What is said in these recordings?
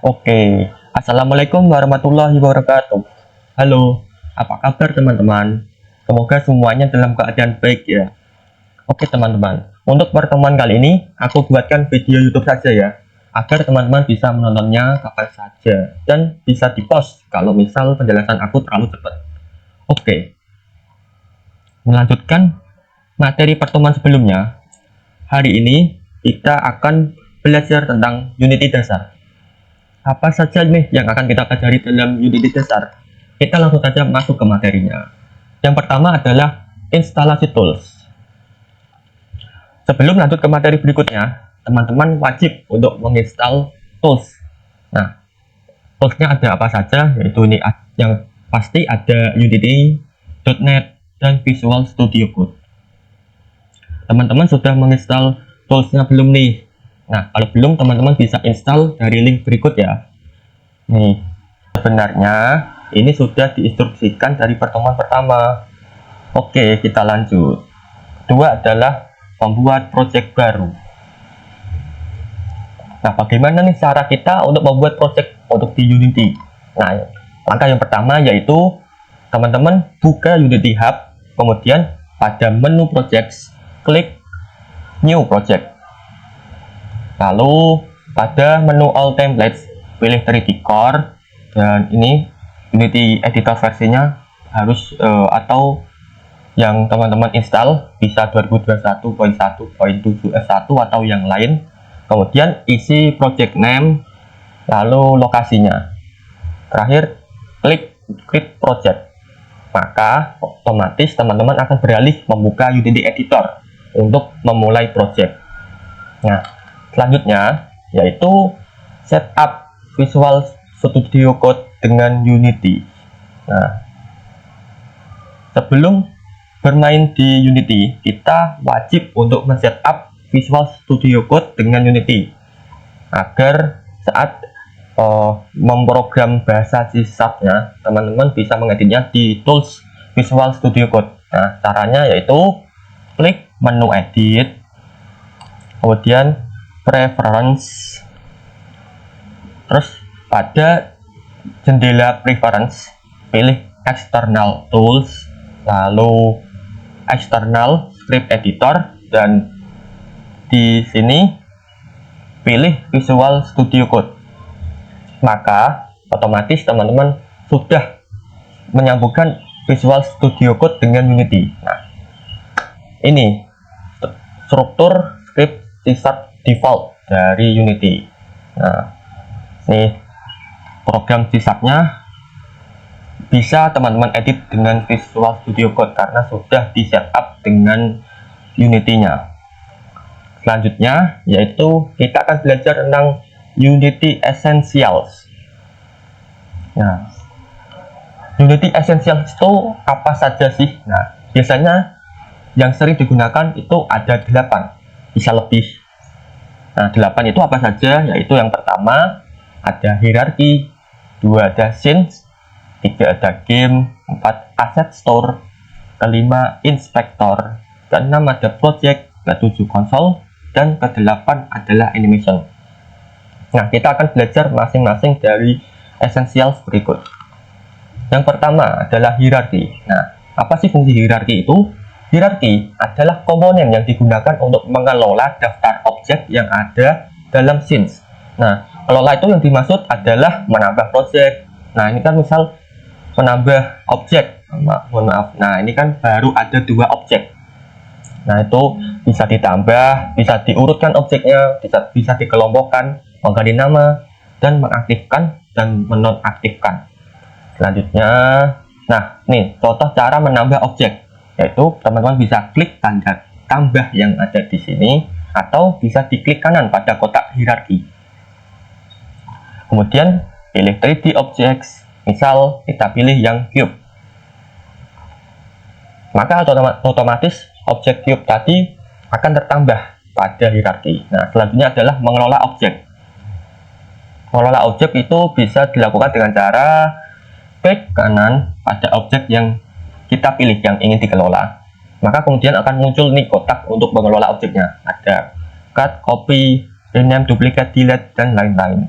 Oke, Assalamualaikum warahmatullahi wabarakatuh. Halo, apa kabar teman-teman? Semoga semuanya dalam keadaan baik ya. Oke teman-teman, untuk pertemuan kali ini aku buatkan video YouTube saja ya, agar teman-teman bisa menontonnya kapan saja dan bisa di-pause kalau misal penjelasan aku terlalu cepat. Oke, melanjutkan materi pertemuan sebelumnya, hari ini kita akan belajar tentang Unity dasar. Apa saja nih yang akan kita pelajari dalam Unity dasar? Kita langsung saja masuk ke materinya. Yang pertama adalah instalasi tools. Sebelum lanjut ke materi berikutnya, teman-teman wajib untuk menginstal tools. Nah, toolsnya ada apa saja? Yaitu ini yang pasti ada Unity, .NET, dan Visual Studio Code. Teman-teman sudah menginstal toolsnya belum nih? Nah, kalau belum, teman-teman bisa install dari link berikut ya. Nih, sebenarnya ini sudah diinstruksikan dari pertemuan pertama. Oke, kita lanjut. Kedua adalah membuat project baru. Nah, bagaimana nih cara kita untuk membuat project untuk di Unity? Nah, langkah yang pertama yaitu teman-teman buka Unity Hub, kemudian pada menu projects, klik new project. Lalu pada menu all templates, pilih 3D Core, dan ini Unity editor versinya harus atau yang teman-teman install bisa 2021.1.7F1 atau yang lain. Kemudian isi project name, lalu lokasinya. Terakhir klik create project. Maka otomatis teman-teman akan beralih membuka Unity editor untuk memulai project. Nah, selanjutnya yaitu setup Visual Studio Code dengan Unity. Nah, sebelum bermain di Unity, kita wajib untuk men-setup Visual Studio Code dengan Unity agar saat memprogram bahasa C# teman-teman bisa mengeditnya di tools Visual Studio Code. Nah, caranya yaitu klik menu edit, kemudian preference, terus pada jendela preference pilih external tools, lalu external script editor, dan di sini pilih Visual Studio Code. Maka otomatis teman-teman sudah menyambungkan Visual Studio Code dengan Unity. Nah, ini struktur script C# default dari Unity. Nah, ini program C#-nya bisa teman-teman edit dengan Visual Studio Code karena sudah di setup dengan Unity-nya. Selanjutnya yaitu kita akan belajar tentang Unity Essentials. Nah, Unity Essentials itu apa saja sih? Nah, biasanya yang sering digunakan itu ada 8, bisa lebih. Nah, 8 itu apa saja? Yaitu yang pertama ada hierarki, 2 ada scenes, 3 ada game, 4 asset store, kelima inspector, keenam ada project, ke-7 console, dan ke-8 adalah animation. Nah, kita akan belajar masing-masing dari essentials berikut. Yang pertama adalah hierarki. Nah, apa sih fungsi hierarki itu? Hierarki adalah komponen yang digunakan untuk mengelola daftar objek yang ada dalam scenes. Nah, kelola itu yang dimaksud adalah menambah project. Nah, ini kan misal menambah objek, mohon maaf. Nah, ini kan baru ada 2 objek. Nah, itu bisa ditambah, bisa diurutkan objeknya, bisa dikelompokkan, mengganti nama, dan mengaktifkan dan menonaktifkan. Selanjutnya, nah, nih contoh cara menambah objek, yaitu teman-teman bisa klik tanda tambah yang ada di sini, atau bisa diklik kanan pada kotak hierarki. Kemudian pilih 3D Objects, misal kita pilih yang cube. Maka otomatis objek cube tadi akan tertambah pada hierarki. Nah, selanjutnya adalah mengelola objek. Mengelola objek itu bisa dilakukan dengan cara klik kanan pada objek yang kita pilih yang ingin dikelola. Maka kemudian akan muncul nih kotak untuk mengelola objeknya. Ada cut, copy, rename, duplicate, delete, dan lain-lain.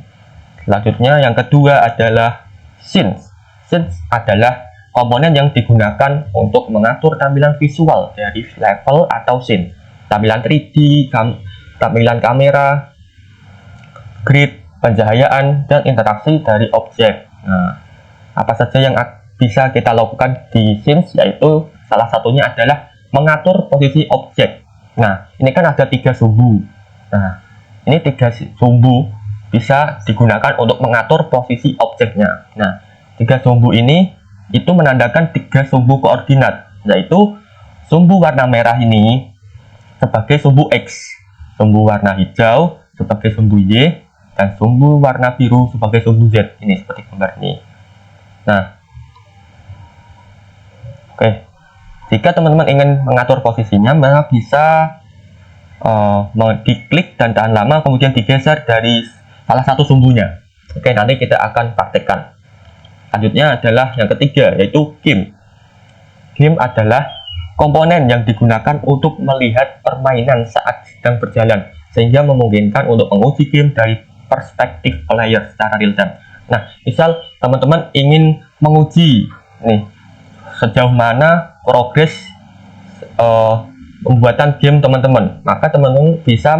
Selanjutnya yang kedua adalah scenes. Scenes adalah komponen yang digunakan untuk mengatur tampilan visual dari level atau scene. Tampilan 3D, tampilan kamera, grid, pencahayaan, dan interaksi dari objek. Nah, apa saja yang bisa kita lakukan di scenes, yaitu salah satunya adalah mengatur posisi objek. Nah, ini kan ada 3 sumbu. Nah, ini 3 sumbu bisa digunakan untuk mengatur posisi objeknya. Nah, 3 sumbu ini itu menandakan 3 sumbu koordinat, yaitu sumbu warna merah ini sebagai sumbu X, sumbu warna hijau sebagai sumbu Y, dan sumbu warna biru sebagai sumbu Z. Ini seperti gambar ini. Nah, oke. Jika teman-teman ingin mengatur posisinya, maka bisa diklik dan tahan lama, kemudian digeser dari salah satu sumbunya. Oke, nanti kita akan praktekkan. Selanjutnya adalah yang ketiga, yaitu game. Game adalah komponen yang digunakan untuk melihat permainan saat sedang berjalan, sehingga memungkinkan untuk menguji game dari perspektif player secara real time. Nah, misal teman-teman ingin menguji nih sejauh mana progres pembuatan game teman-teman, maka teman-teman bisa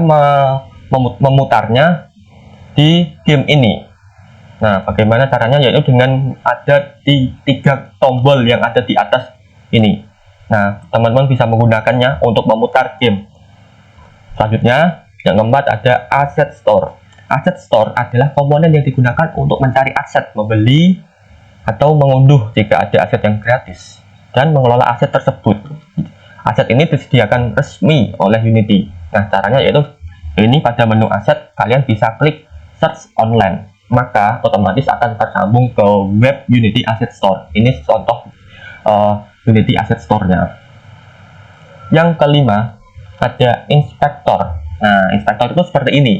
memutarnya di game ini. Nah, bagaimana caranya? Yaitu dengan ada di 3 tombol yang ada di atas ini. Nah, teman-teman bisa menggunakannya untuk memutar game. Selanjutnya, yang keempat ada asset store. Asset store adalah komponen yang digunakan untuk mencari aset, membeli atau mengunduh jika ada aset yang gratis, dan mengelola aset tersebut. Aset ini disediakan resmi oleh Unity. Nah, caranya yaitu ini pada menu aset, kalian bisa klik search online, maka otomatis akan tersambung ke web Unity Asset Store. Ini contoh Unity Asset Store-nya. Yang kelima ada inspektor. Nah, inspektor itu seperti ini.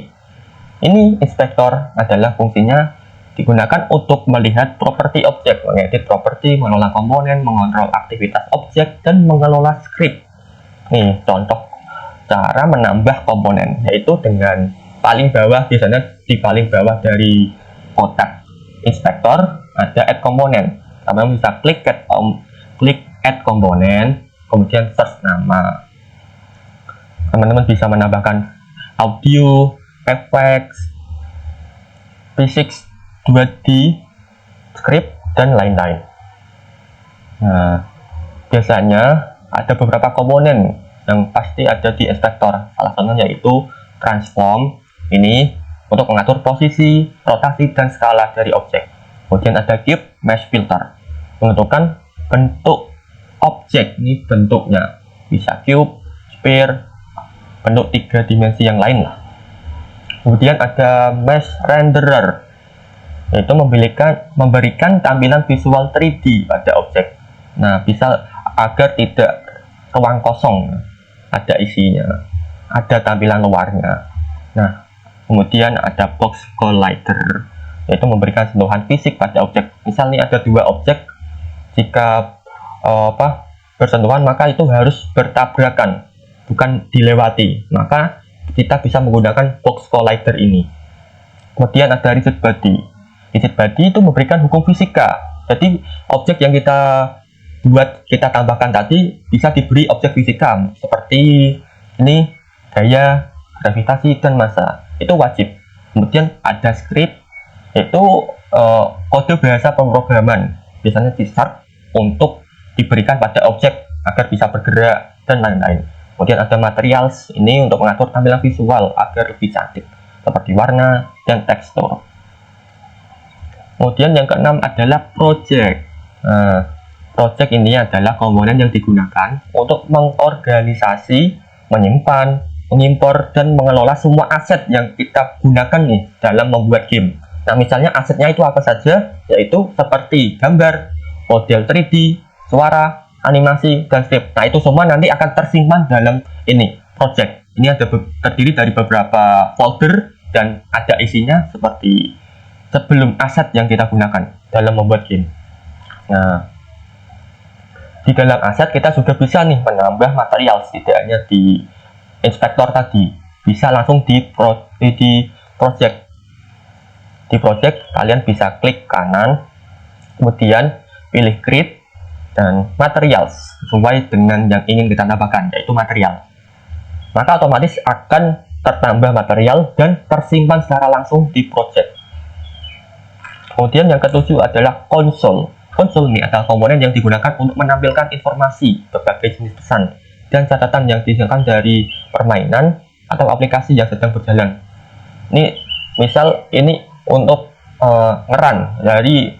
Ini inspektor adalah fungsinya digunakan untuk melihat properti objek, mengedit properti, mengelola komponen, mengontrol aktivitas objek, dan mengelola script. Nih, contoh cara menambah komponen, yaitu dengan paling bawah, biasanya di paling bawah dari kotak inspektor ada add komponen. Teman-teman bisa klik add komponen, kemudian search nama. Teman-teman bisa menambahkan audio, effects, physics, 2D, script, dan lain-lain. Nah, biasanya ada beberapa komponen yang pasti ada di inspektor. Salah satunya yaitu transform, ini untuk mengatur posisi, rotasi, dan skala dari objek. Kemudian ada cube, mesh filter, menentukan bentuk objek. Ini bentuknya bisa cube, sphere, bentuk 3 dimensi yang lain lah. Kemudian ada mesh renderer, yaitu memberikan tampilan visual 3D pada objek. Nah, bisa agar tidak ruang kosong, ada isinya, ada tampilan luarnya. Nah, kemudian ada box collider, yaitu memberikan sentuhan fisik pada objek. Misalnya ada 2 objek, jika bersentuhan maka itu harus bertabrakan, bukan dilewati. Maka kita bisa menggunakan box collider ini. Kemudian ada rigid body. Rigid body itu memberikan hukum fisika. Jadi objek yang kita buat, kita tambahkan tadi bisa diberi objek fisika seperti ini, gaya, gravitasi, dan massa. Itu wajib. Kemudian ada script, yaitu kode bahasa pemrograman, biasanya di start untuk diberikan pada objek agar bisa bergerak dan lain-lain. Kemudian ada materials, ini untuk mengatur tampilan visual agar lebih cantik, seperti warna dan tekstur. Kemudian yang keenam adalah project. Project ini adalah komponen yang digunakan untuk mengorganisasi, menyimpan, mengimpor, dan mengelola semua aset yang kita gunakan nih dalam membuat game. Nah, misalnya asetnya itu apa saja, yaitu seperti gambar, model 3D, suara, animasi, dan script. Nah, itu semua nanti akan tersimpan dalam ini project. Ini ada terdiri dari beberapa folder dan ada isinya seperti sebelum aset yang kita gunakan dalam membuat game. Nah, di dalam aset kita sudah bisa nih menambah material, setidaknya di inspektor tadi bisa langsung di project. di project kalian bisa klik kanan, kemudian pilih create dan materials sesuai dengan yang ingin kita tambahkan, yaitu material. Maka otomatis akan tertambah material dan tersimpan secara langsung di project. Kemudian yang ketujuh adalah konsol. Konsol ini adalah komponen yang digunakan untuk menampilkan informasi, berbagai jenis pesan, dan catatan yang dihasilkan dari permainan atau aplikasi yang sedang berjalan. Ini misal ini untuk ngeran dari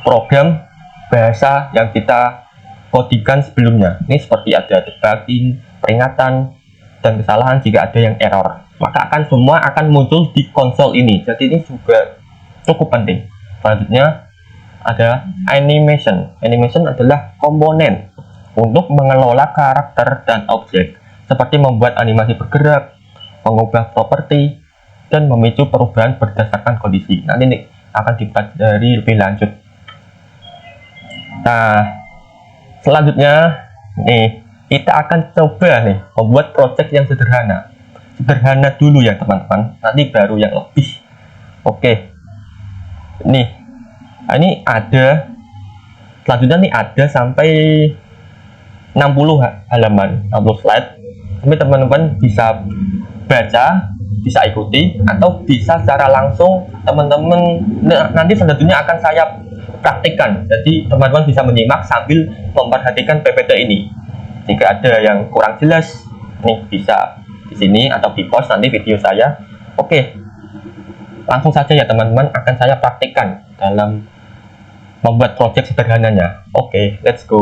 program bahasa yang kita kodikan sebelumnya. Ini seperti ada debugging, peringatan, dan kesalahan jika ada yang error. Maka semua akan muncul di konsol ini. Jadi ini juga cukup penting. Selanjutnya ada animation. Animation adalah komponen untuk mengelola karakter dan objek, seperti membuat animasi bergerak, mengubah properti, dan memicu perubahan berdasarkan kondisi. Nanti ini akan dipelajari lebih lanjut. Nah, selanjutnya nih kita akan coba nih membuat project yang sederhana dulu ya teman-teman, nanti baru yang lebih. Oke, nih ini ada selanjutnya nih, ada sampai 60 halaman, 60 slide. Tapi teman-teman bisa baca, bisa ikuti, atau bisa secara langsung teman-teman nanti selanjutnya akan saya praktikkan. Jadi teman-teman bisa menyimak sambil memperhatikan PPT ini. Jika ada yang kurang jelas, nih bisa di sini atau di post nanti video saya. Oke, langsung saja ya teman-teman, akan saya praktikkan dalam membuat project sederhananya. Oke, let's go.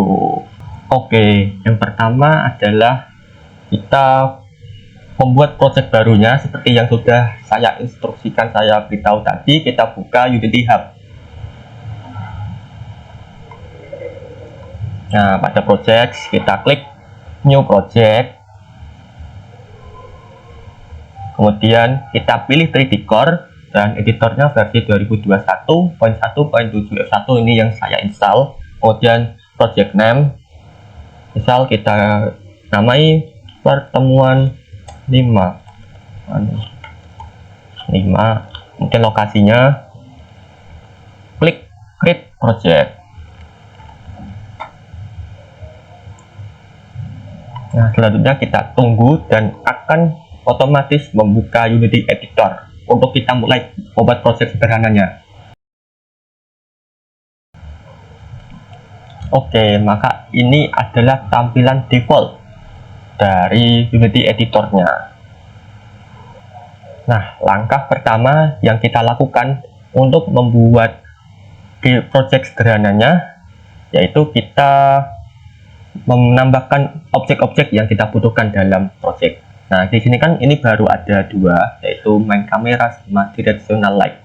Oke, yang pertama adalah kita membuat project barunya seperti yang sudah saya instruksikan, saya beritahu tadi. Kita buka Unity Hub. Nah, pada project kita klik new project, kemudian kita pilih 3D Core dan editornya versi 2021.1.7F1 ini yang saya install. Kemudian project name, misal kita namai pertemuan 5, mungkin lokasinya, klik create project. Nah, selanjutnya kita tunggu dan akan otomatis membuka Unity Editor untuk kita mulai membuat project sederhananya. Oke, maka ini adalah tampilan default dari Unity Editornya. Nah, langkah pertama yang kita lakukan untuk membuat project sederhananya yaitu kita menambahkan objek-objek yang kita butuhkan dalam project. Nah, di sini kan ini baru ada dua, yaitu main kamera sama directional light.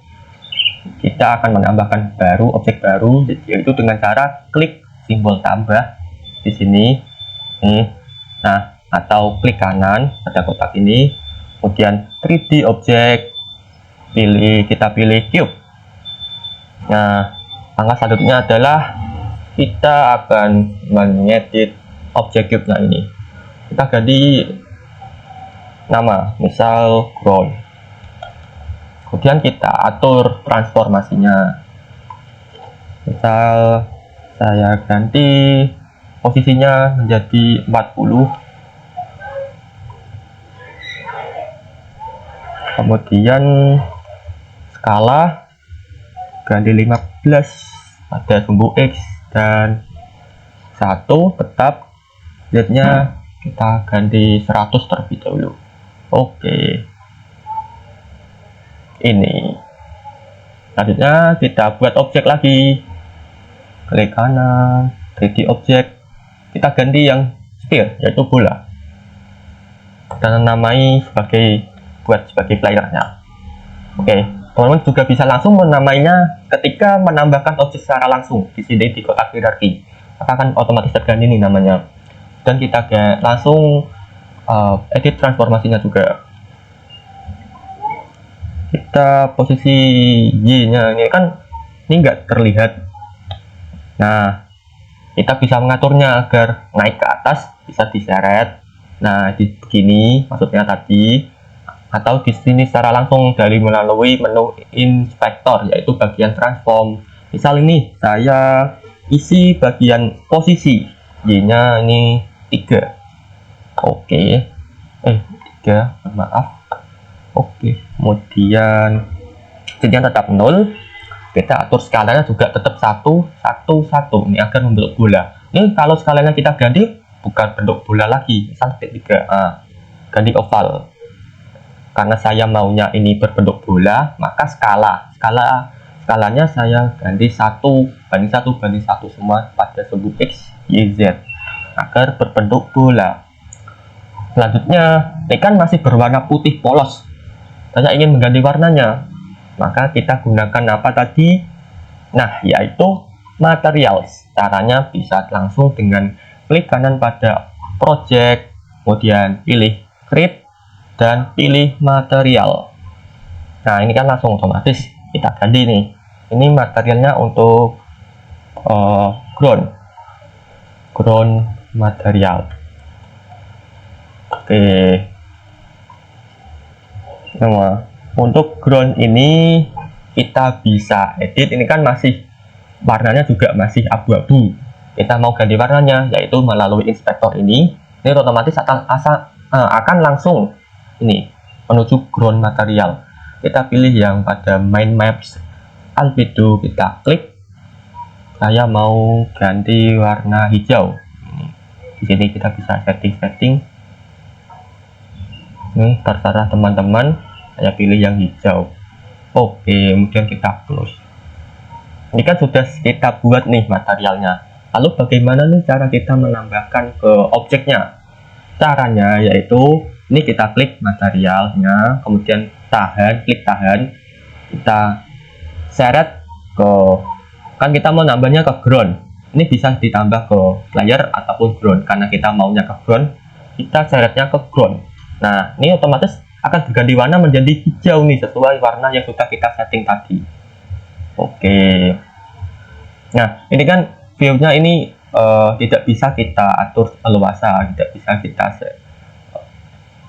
Kita akan menambahkan objek baru, yaitu dengan cara klik simbol tambah di sini, nah, atau klik kanan pada kotak ini, kemudian 3D object, kita pilih cube. Nah, langkah selanjutnya adalah kita akan mengedit objek cube-nya ini. Kita ganti nama, misal ground. Kemudian kita atur transformasinya. Misal saya ganti posisinya menjadi 40. Kemudian skala ganti 15 pada sumbu X dan 1 tetap. Z-nya kita ganti 100 terlebih dahulu. Oke, ini selanjutnya kita buat objek lagi, klik kanan 3D object, kita ganti yang sphere yaitu bola dan namai buat sebagai playernya. Oke, teman-teman juga bisa langsung menamainya ketika menambahkan objek secara langsung di sini di kotak hierarki, maka akan otomatis terganti nih namanya. Dan kita langsung edit transformasinya juga. Kita posisi Y-nya ini kan ini nggak terlihat. Nah, kita bisa mengaturnya agar naik ke atas, bisa diseret. Nah, di begini maksudnya tadi, atau di sini secara langsung dari melalui menu inspektor, yaitu bagian transform. Misal ini saya isi bagian posisi, Y-nya ini 3. Oke. 3, maaf. Oke, kemudian jadinya tetap 0. Kita atur skalanya juga tetap 1, 1, 1. Ini agar membentuk bola. Ini kalau skalanya kita ganti bukan bentuk bola lagi, misal 3, ganti oval. Karena saya maunya ini berbentuk bola, maka skalanya saya ganti 1:1 semua pada sumbu X, Y, Z agar berbentuk bola. Selanjutnya, ini kan masih berwarna putih polos. Saya ingin mengganti warnanya, maka kita gunakan apa tadi? Nah, yaitu materials. Caranya bisa langsung dengan klik kanan pada project, kemudian pilih create dan pilih material. Nah, ini kan langsung otomatis kita ganti nih. Ini materialnya untuk ground material. Oke. Nah, untuk ground ini kita bisa edit. Ini kan masih warnanya juga masih abu-abu. Kita mau ganti warnanya, yaitu melalui inspektor ini. Ini otomatis akan langsung ini menuju ground material. Kita pilih yang pada main maps albedo, kita klik. Saya mau ganti warna hijau. Di sini kita bisa setting. Ini terserah teman-teman. Saya pilih yang hijau. Oke, kemudian kita close. Ini kan sudah kita buat nih materialnya. Lalu bagaimana nih cara kita menambahkan ke objeknya? Caranya yaitu ini kita klik materialnya, kemudian klik tahan, kita seret ke, kan kita mau nambahnya ke ground. Ini bisa ditambah ke layer ataupun ground. Karena kita maunya ke ground, kita seretnya ke ground. Nah, ini otomatis akan berganti warna menjadi hijau nih, sesuai warna yang sudah kita setting tadi. Oke. Nah, ini kan view-nya ini tidak bisa kita atur leluasa, tidak bisa kita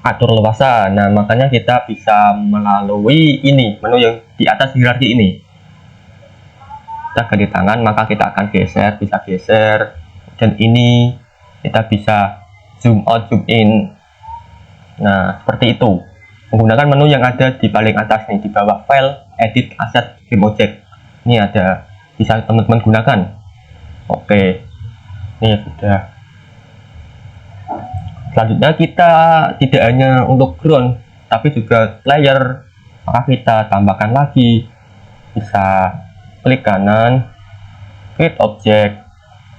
atur leluasa. Nah, makanya kita bisa melalui ini, menu yang di atas hierarki ini. Kita ganti tangan, maka kita akan geser, bisa geser. Dan ini kita bisa zoom out, zoom in. Nah, seperti itu. Menggunakan menu yang ada di paling atas nih, di bawah file, edit, asset, game object. Ini ada, bisa teman-teman gunakan. Oke, ini sudah. Selanjutnya kita tidak hanya untuk ground, tapi juga layer. Maka kita tambahkan lagi. Bisa klik kanan, create object,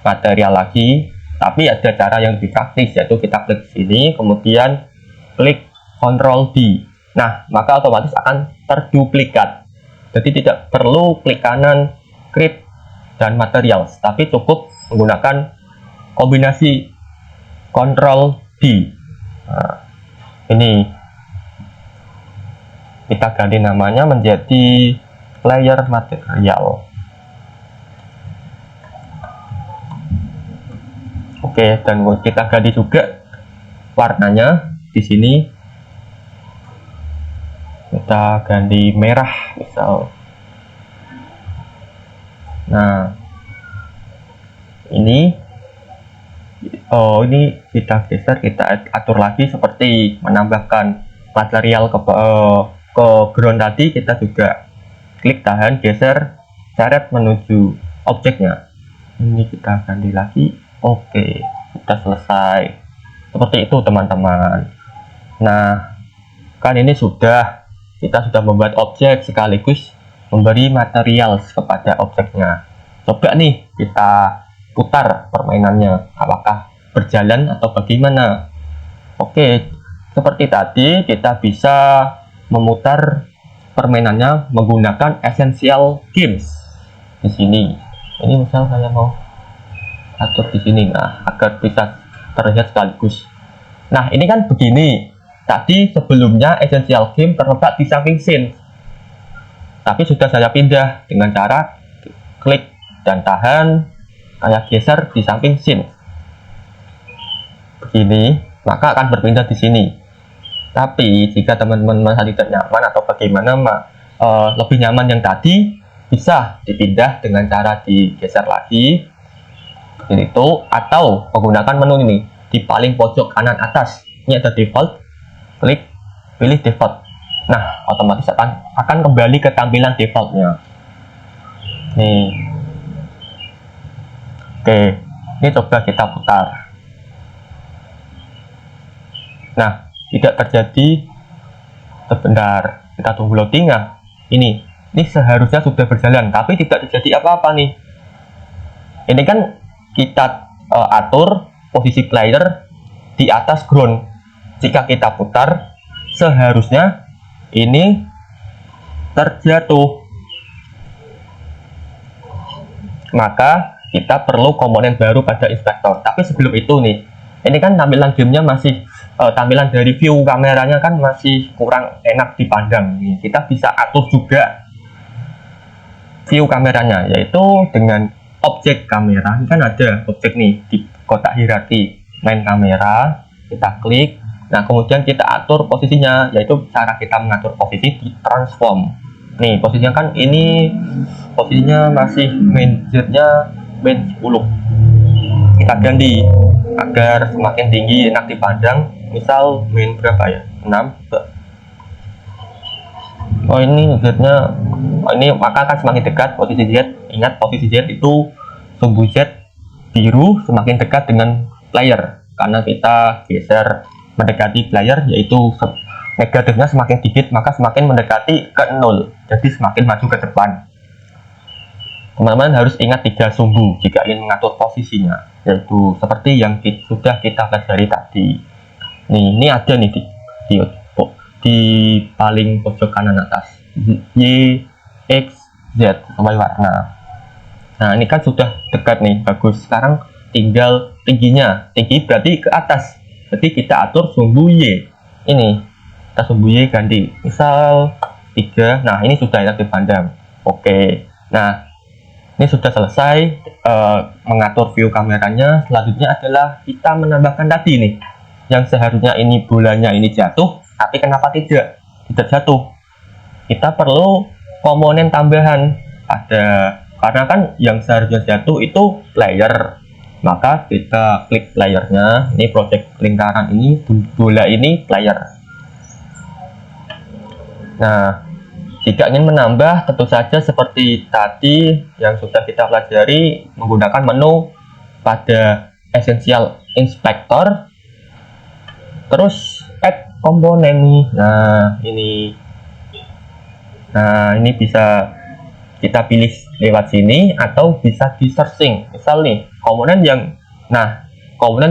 material lagi. Tapi ada cara yang lebih praktis, yaitu kita klik sini, kemudian klik Ctrl D. Nah, maka otomatis akan terduplikat. Jadi tidak perlu klik kanan, create, dan materials, tapi cukup menggunakan kombinasi Ctrl D. Nah, ini kita ganti namanya menjadi layer material. Oke, dan kita ganti juga warnanya. Di sini kita ganti merah misal. Nah, ini kita geser, kita atur lagi seperti menambahkan material ke ground tadi. Kita juga klik tahan, geser, seret menuju objeknya. Ini kita ganti lagi. Oke, kita selesai. Seperti itu teman-teman. Nah, kan ini kita sudah membuat objek sekaligus memberi material kepada objeknya. Coba nih kita putar permainannya, apakah berjalan atau bagaimana. Oke, seperti tadi kita bisa memutar permainannya menggunakan essential games. Di sini ini misal saya mau atur di sini, nah agar bisa terlihat sekaligus. Nah, ini kan begini. Tadi sebelumnya essential game terletak di samping scene, tapi sudah saya pindah dengan cara klik dan tahan, saya geser di samping scene begini, maka akan berpindah di sini. Tapi jika teman-teman merasa tidak nyaman atau bagaimana, lebih nyaman yang tadi, bisa dipindah dengan cara digeser lagi seperti itu, atau menggunakan menu ini di paling pojok kanan atas. Ini ada default, klik pilih default. Nah, otomatis akan kembali ke tampilan defaultnya. Nih, oke, ini coba kita putar. Nah, tidak terjadi. Sebentar, kita tunggu loading. Nah, ini seharusnya sudah berjalan, tapi tidak terjadi apa-apa nih. Ini kan kita atur posisi player di atas ground. Jika kita putar, seharusnya ini terjatuh. Maka kita perlu komponen baru pada inspektor. Tapi sebelum itu nih, ini kan tampilan gamenya masih tampilan dari view kameranya kan masih kurang enak dipandang. Kita bisa atur juga view kameranya, yaitu dengan objek kamera. Ini kan ada objek nih di kotak hierarki main kamera, kita klik. Nah, kemudian kita atur posisinya, yaitu cara kita mengatur posisi di transform. Nih, posisinya kan ini posisinya masih main Z-nya main 10. Kita ganti agar semakin tinggi enak dipandang. Misal main berapa ya? 6. Oh, ini Z-nya, ini maka akan semakin dekat posisi Z. Ingat, posisi Z itu sumbu Z biru semakin dekat dengan player, karena kita geser mendekati player, yaitu negatifnya semakin dikit, maka semakin mendekati ke 0, jadi semakin maju ke depan. Teman-teman harus ingat 3 sumbu jika ingin mengatur posisinya, yaitu seperti yang sudah kita pelajari tadi. Nih, ini ada nih di paling pojok kanan atas, Y, X, Z sampai warna. Nah, ini kan sudah dekat nih, bagus. Sekarang tinggal tingginya. Tinggi berarti ke atas, jadi kita atur sumbu Y. Ini kita sumbu Y ganti, misal 3. Nah, ini sudah enak dipandang. Oke, nah ini sudah selesai mengatur view kameranya. Selanjutnya adalah kita menambahkan tadi nih, yang seharusnya ini bolanya ini jatuh, tapi kenapa tidak jatuh. Kita perlu komponen tambahan karena kan yang seharusnya jatuh itu player. Maka kita klik playernya, ini project lingkaran ini, bola ini player. Nah, jika ingin menambah, tentu saja seperti tadi yang sudah kita pelajari, menggunakan menu pada Essential Inspector, terus add komponen nih. Nah, ini bisa kita pilih lewat sini, atau bisa di searching. Misal nih, komponen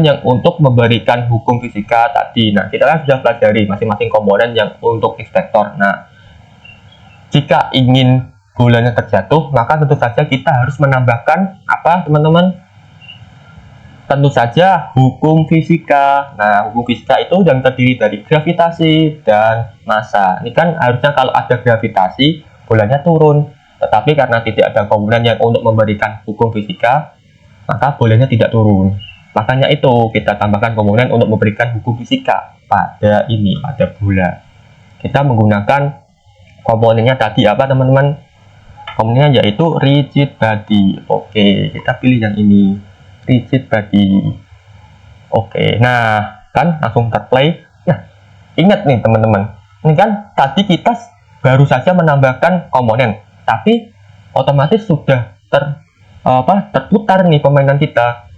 yang untuk memberikan hukum fisika tadi. Nah, kita kan sudah pelajari masing-masing komponen yang untuk inspektor. Nah, jika ingin bolanya terjatuh, maka tentu saja kita harus menambahkan apa, teman-teman? Tentu saja hukum fisika. Nah, hukum fisika itu yang terdiri dari gravitasi dan massa. Ini kan harusnya kalau ada gravitasi, bolanya turun. Tetapi karena tidak ada komponen yang untuk memberikan hukum fisika, maka bolanya tidak turun. Makanya itu kita tambahkan komponen untuk memberikan hukum fisika pada bola. Kita menggunakan komponennya tadi apa, teman-teman? Komponennya yaitu rigid body. Oke, kita pilih yang ini, rigid body. Oke, nah kan langsung terplay. Nah, ingat nih teman-teman, ini kan tadi kita baru saja menambahkan komponen, tapi otomatis sudah terputar nih permainan kita.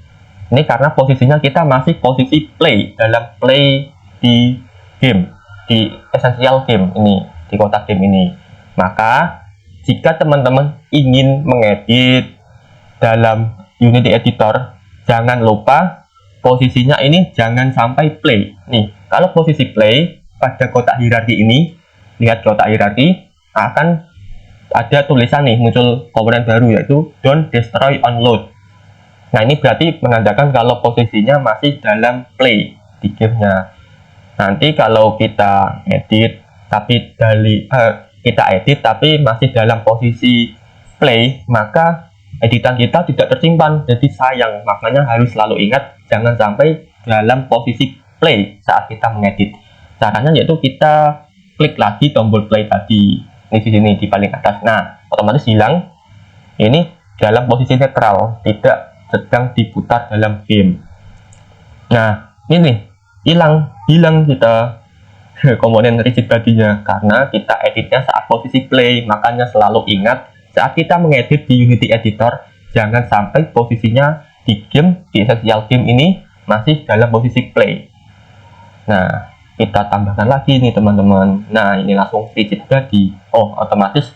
Ini karena posisinya kita masih posisi play, dalam play di game, di essential game ini, di kotak game ini. Maka jika teman-teman ingin mengedit dalam Unity Editor, jangan lupa posisinya ini jangan sampai play. Nih, kalau posisi play pada kotak hierarki ini, lihat kotak hierarki, akan ada tulisan nih, muncul komponen baru, yaitu don't destroy on load. Nah, ini berarti menandakan kalau posisinya masih dalam play di gamenya. Nanti kalau kita edit tapi masih dalam posisi play, maka editan kita tidak tersimpan, jadi sayang. Makanya harus selalu ingat jangan sampai dalam posisi play saat kita mengedit. Caranya yaitu kita klik lagi tombol play tadi ini di sini di paling atas. Nah, otomatis hilang. Ini dalam posisi netral, tidak sedang diputar dalam game. Nah, ini hilang kita komponen rigid body-nya karena kita editnya saat posisi play. Makanya selalu ingat saat kita mengedit di Unity Editor, jangan sampai posisinya di game, di essential game ini masih dalam posisi play. Nah, kita tambahkan lagi nih teman-teman. Nah, ini langsung rigid body. Oh, otomatis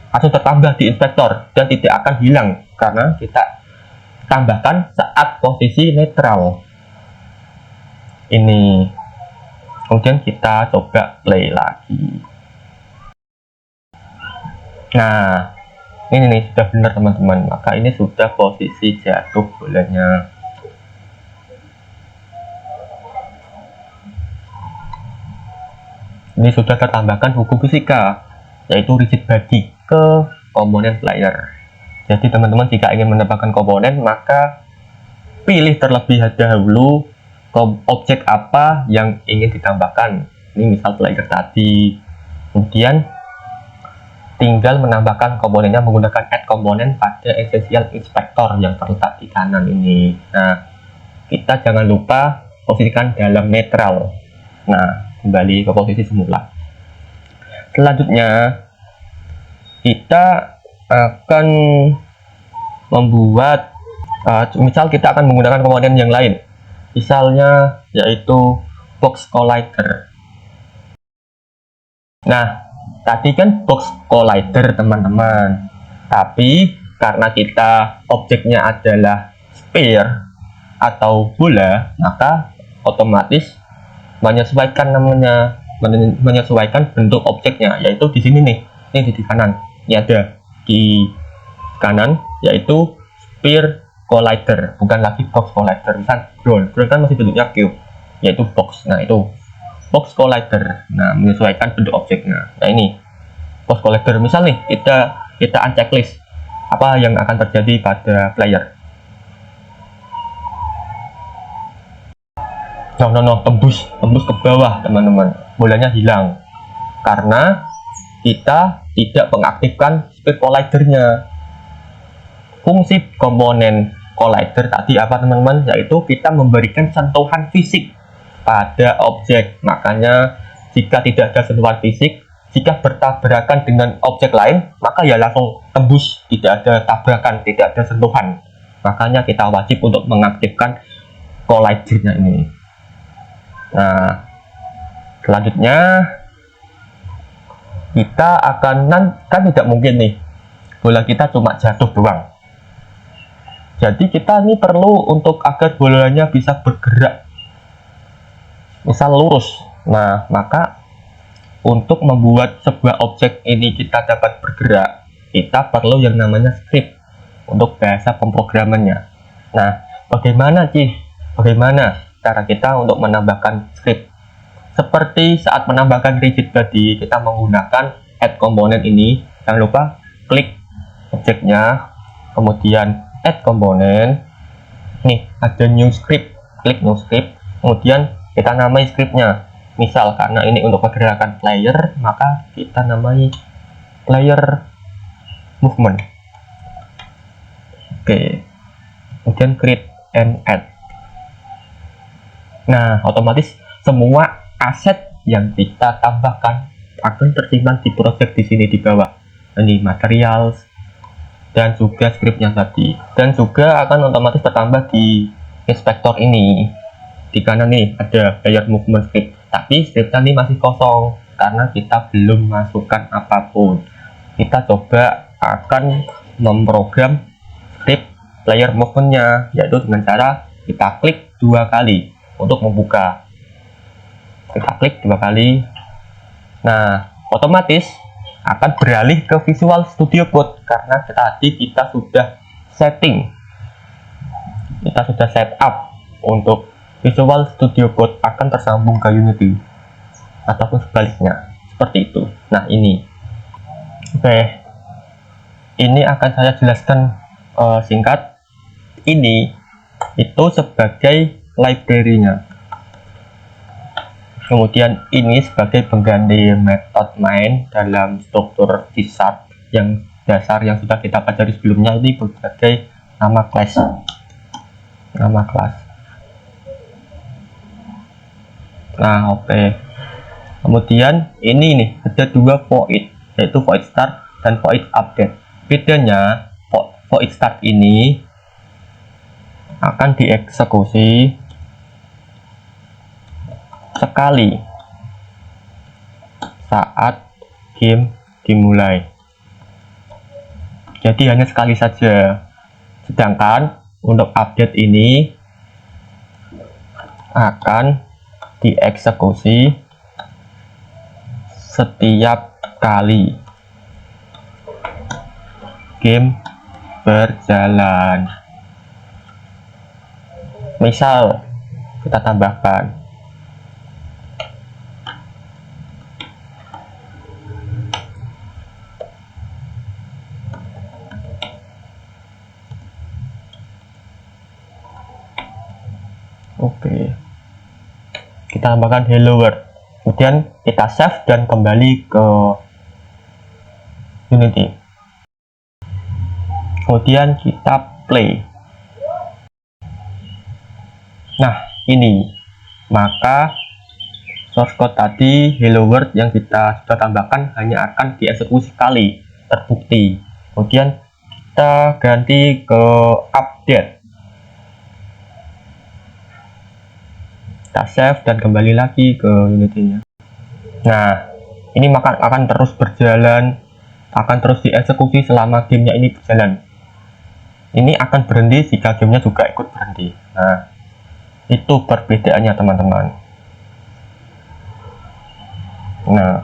langsung tertambah di inspektor dan tidak akan hilang karena kita tambahkan saat posisi netral. Ini kemudian kita coba play lagi. Nah, ini nih sudah benar teman-teman, maka ini sudah posisi jatuh bolanya. Ini sudah tertambahkan hukum fisika, yaitu rigid body ke komponen player. Jadi teman-teman jika ingin menambahkan komponen, maka pilih terlebih dahulu objek apa yang ingin ditambahkan. Ini misal player tadi. Kemudian tinggal menambahkan komponennya menggunakan add komponen pada essential inspector yang terletak di kanan ini. Nah, kita jangan lupa posisikan dalam netral. Nah, kembali ke posisi semula. Selanjutnya kita akan membuat misal kita akan menggunakan komponen yang lain, misalnya yaitu box collider. Nah, tadi kan box collider teman-teman, tapi karena kita objeknya adalah sphere atau bola, maka otomatis menyesuaikan menyesuaikan bentuk objeknya, yaitu di sini nih, ini di kanan, ini ada di kanan, yaitu sphere collider, bukan lagi box collider. Misal drone kan masih bentuknya cube, yaitu box. Nah, itu box collider. Nah, menyesuaikan bentuk objeknya. Nah, ini box collider. Misal nih kita unchecklist apa yang akan terjadi pada player. No, tembus ke bawah teman-teman, bolanya hilang karena kita tidak mengaktifkan sphere collidernya. Fungsi komponen collider tadi apa teman-teman, yaitu kita memberikan sentuhan fisik pada objek. Makanya jika tidak ada sentuhan fisik, jika bertabrakan dengan objek lain, maka ya langsung tembus, tidak ada tabrakan, tidak ada sentuhan. Makanya kita wajib untuk mengaktifkan collidernya ini. Nah, selanjutnya kita akan kan tidak mungkin nih bola kita cuma jatuh doang. Jadi kita ini perlu untuk agar bolanya bisa bergerak, misal lurus. Nah, maka untuk membuat sebuah objek ini kita dapat bergerak, kita perlu yang namanya script untuk bahasa pemrogramannya. Nah, bagaimana cara kita untuk menambahkan script? Seperti saat menambahkan rigid body, kita menggunakan add komponen ini. Jangan lupa klik objeknya, kemudian add komponen. Nih, ada new script, klik new script, kemudian kita namai scriptnya. Misal karena ini untuk pergerakan player, maka kita namai player movement. Oke, kemudian create and add. Nah, otomatis semua aset yang kita tambahkan akan tersimpan di project di sini di bawah. Ini materials dan juga scriptnya tadi, dan juga akan otomatis tertambah di inspektor ini. Di kanan nih ada player movement script, tapi scriptnya ini masih kosong karena kita belum masukkan apapun. Kita coba akan memprogram script player movementnya, yaitu dengan cara kita klik 2 kali untuk membuka. Kita klik 2 kali. Nah, otomatis akan beralih ke Visual Studio Code karena tadi kita sudah setting, kita sudah setup untuk Visual Studio Code akan tersambung ke Unity ataupun sebaliknya, seperti itu. Nah, ini ini akan saya jelaskan singkat. Ini itu sebagai library-nya. Kemudian ini sebagai pengganti metode main dalam struktur C# yang dasar yang sudah kita pelajari sebelumnya, ini berbagai nama kelas. Nah, oke. Kemudian ini nih ada dua void, yaitu void start dan void update. Bedanya void start ini akan dieksekusi sekali saat game dimulai. Jadi hanya sekali saja. Sedangkan untuk update ini akan dieksekusi setiap kali game berjalan. Misal kita tambahkan kita tambahkan hello world, kemudian kita save dan kembali ke Unity, kemudian kita play. Nah, ini maka source code tadi hello world yang kita sudah tambahkan hanya akan dieksekusi sekali, terbukti. Kemudian kita ganti ke update, kita save dan kembali lagi ke Unity-nya. Nah, ini maka akan terus berjalan, akan terus dieksekusi selama gamenya ini berjalan. Ini akan berhenti jika gamenya juga ikut berhenti. Nah, itu perbedaannya teman-teman. Nah,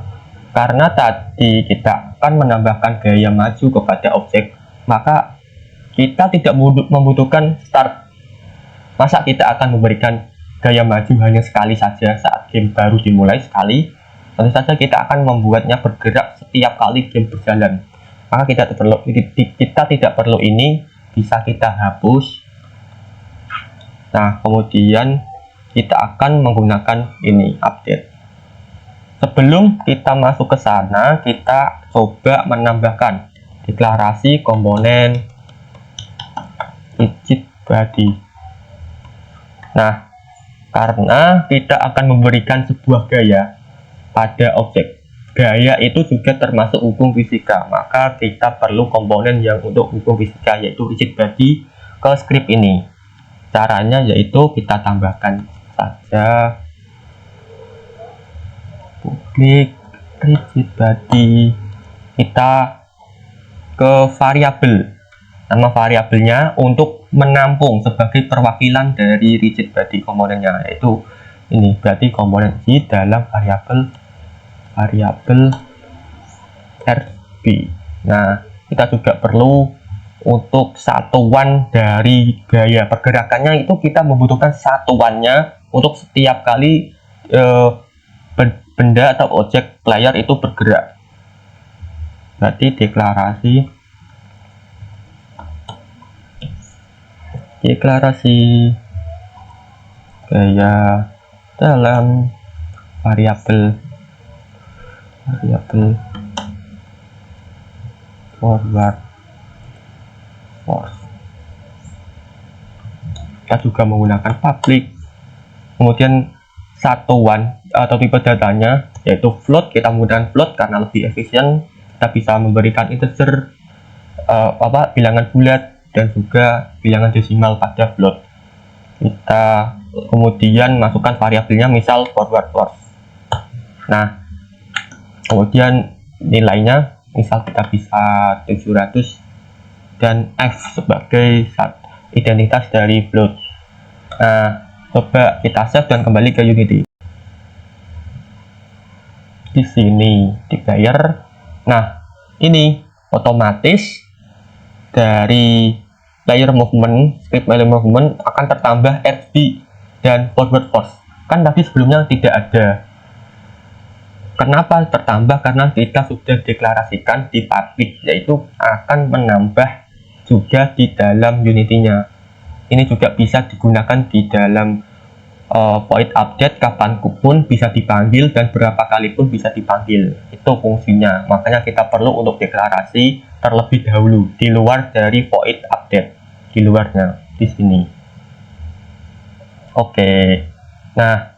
karena tadi kita akan menambahkan gaya maju kepada objek, maka kita tidak membutuhkan start. Masa kita akan memberikan gaya maju hanya sekali saja saat game baru dimulai sekali? Tentu saja kita akan membuatnya bergerak setiap kali game berjalan. Maka kita tidak perlu ini, bisa kita hapus. Nah, kemudian kita akan menggunakan ini update. Sebelum kita masuk ke sana, kita coba menambahkan deklarasi komponen rigid body. Nah, karena kita akan memberikan sebuah gaya pada objek, gaya itu juga termasuk hukum fisika, maka kita perlu komponen yang untuk hukum fisika, yaitu rigid body ke script ini. Caranya yaitu kita tambahkan saja public rigid body, kita ke variabel, nama variabelnya untuk menampung sebagai perwakilan dari rigid body komponennya, yaitu ini berarti komponen G dalam variabel RB. Nah, kita juga perlu untuk satuan dari gaya pergerakannya, itu kita membutuhkan satuannya untuk setiap kali benda atau objek player itu bergerak. Berarti deklarasi gaya dalam variabel forward force. Kita juga menggunakan public, kemudian satuan atau tipe datanya yaitu float, kita menggunakan float karena lebih efisien. Kita bisa memberikan integer, bilangan bulat, dan juga bilangan desimal pada float. Kita kemudian masukkan variabelnya, misal forward force. Nah, kemudian nilainya misal kita bisa 700 dan F sebagai identitas dari float. Nah, coba kita save dan kembali ke Unity. Di sini dibayar. Nah, ini otomatis dari layer movement, script layer movement akan tertambah RB dan forward force. Kan tadi sebelumnya tidak ada. Kenapa tertambah? Karena kita sudah deklarasikan di public, yaitu akan menambah juga di dalam Unity-nya. Ini juga bisa digunakan di dalam void update kapanpun bisa dipanggil dan berapa kali pun bisa dipanggil. Itu fungsinya. Makanya kita perlu untuk deklarasi terlebih dahulu di luar dari void update, di luarnya di sini. Oke. Nah,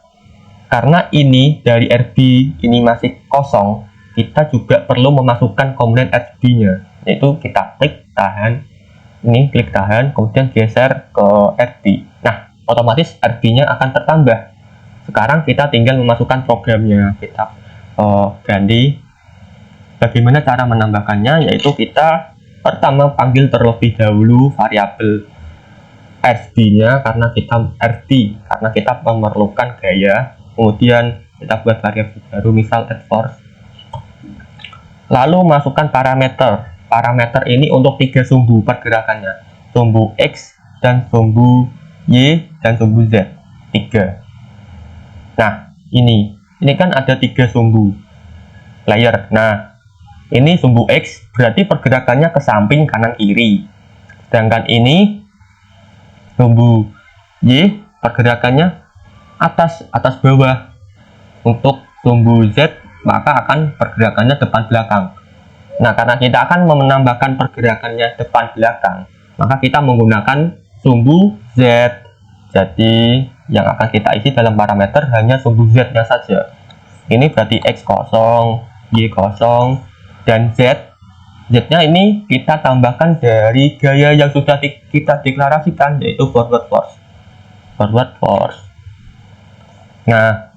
karena ini dari RB ini masih kosong, kita juga perlu memasukkan komponen RB-nya, yaitu kita klik tahan, ini klik tahan, kemudian geser ke RB. Nah, otomatis RB-nya akan tertambah. Sekarang kita tinggal memasukkan programnya. Kita ganti. Bagaimana cara menambahkannya? Yaitu kita pertama panggil terlebih dahulu variabel RB-nya karena kita memerlukan gaya. Kemudian kita buat variabel baru, misal add force. Lalu masukkan parameter. Parameter ini untuk 3 sumbu pergerakannya, sumbu X dan sumbu Y dan sumbu Z. 3. Nah, ini kan ada 3 sumbu layer. Nah, ini sumbu X berarti pergerakannya ke samping, kanan, kiri. Sedangkan ini sumbu Y pergerakannya atas bawah. Untuk sumbu Z maka akan pergerakannya depan belakang. Nah, karena kita akan menambahkan pergerakannya depan belakang, maka kita menggunakan sumbu Z. Jadi yang akan kita isi dalam parameter hanya sumbu Z nya saja. Ini berarti X kosong, Y kosong, dan Z nya ini kita tambahkan dari gaya yang sudah kita deklarasikan, yaitu forward force. Nah,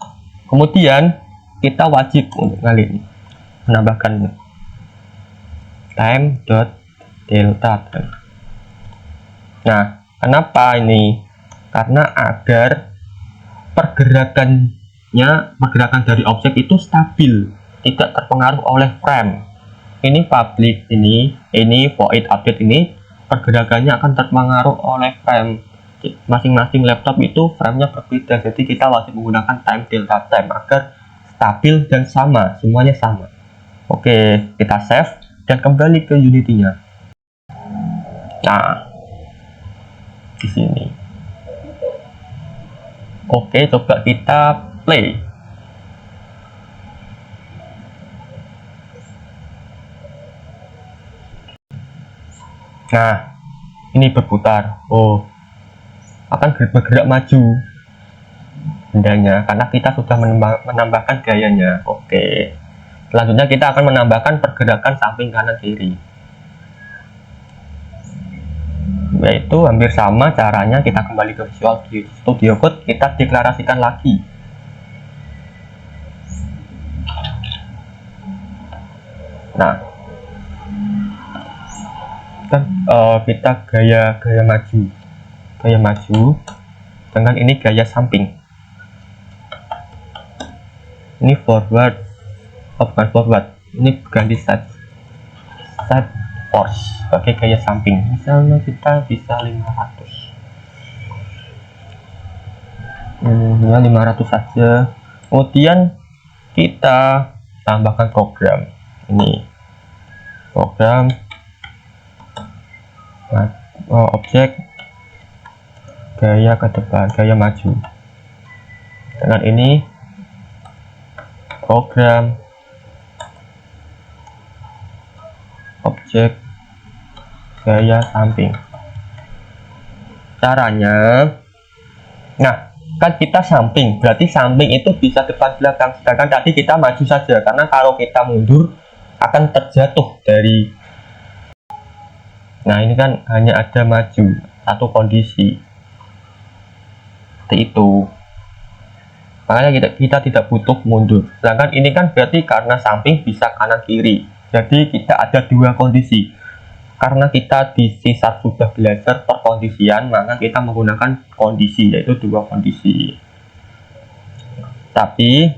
kemudian kita wajib untuk kali ini menambahkan time.delta time. Nah, kenapa ini? Karena agar pergerakan dari objek itu stabil, tidak terpengaruh oleh frame. Ini public, ini void update, ini pergerakannya akan terpengaruh oleh frame. Masing-masing laptop itu framenya berbeda, jadi kita wajib menggunakan time delta time agar stabil dan sama, semuanya sama. Oke, kita save dan kembali ke Unity-nya. Nah, di sini. Oke, coba kita play. Nah, ini berputar. Oh, akan bergerak maju bendanya karena kita sudah menambahkan gayanya. Oke. Selanjutnya kita akan menambahkan pergerakan samping kanan kiri. Yaitu hampir sama caranya, kita kembali ke Visual Studio Code, kita deklarasikan lagi. Nah, kita gaya maju dengan ini gaya samping. Ini forward, ini ganti set force sebagai gaya samping. Misalnya kita bisa 500. Ya 500 saja. Kemudian kita tambahkan program. Ini program objek gaya ke depan, gaya maju. Dengan ini program objek gaya samping. Caranya, nah kan kita samping, berarti samping itu bisa depan belakang, sedangkan tadi kita maju saja, karena kalau kita mundur akan terjatuh dari. Nah, ini kan hanya ada maju, satu kondisi seperti itu, makanya kita tidak butuh mundur. Sedangkan ini kan berarti karena samping bisa kanan kiri, jadi kita ada 2 kondisi. Karena kita di C1 sudah belajar perkondisian, maka kita menggunakan kondisi, yaitu 2 kondisi. Tapi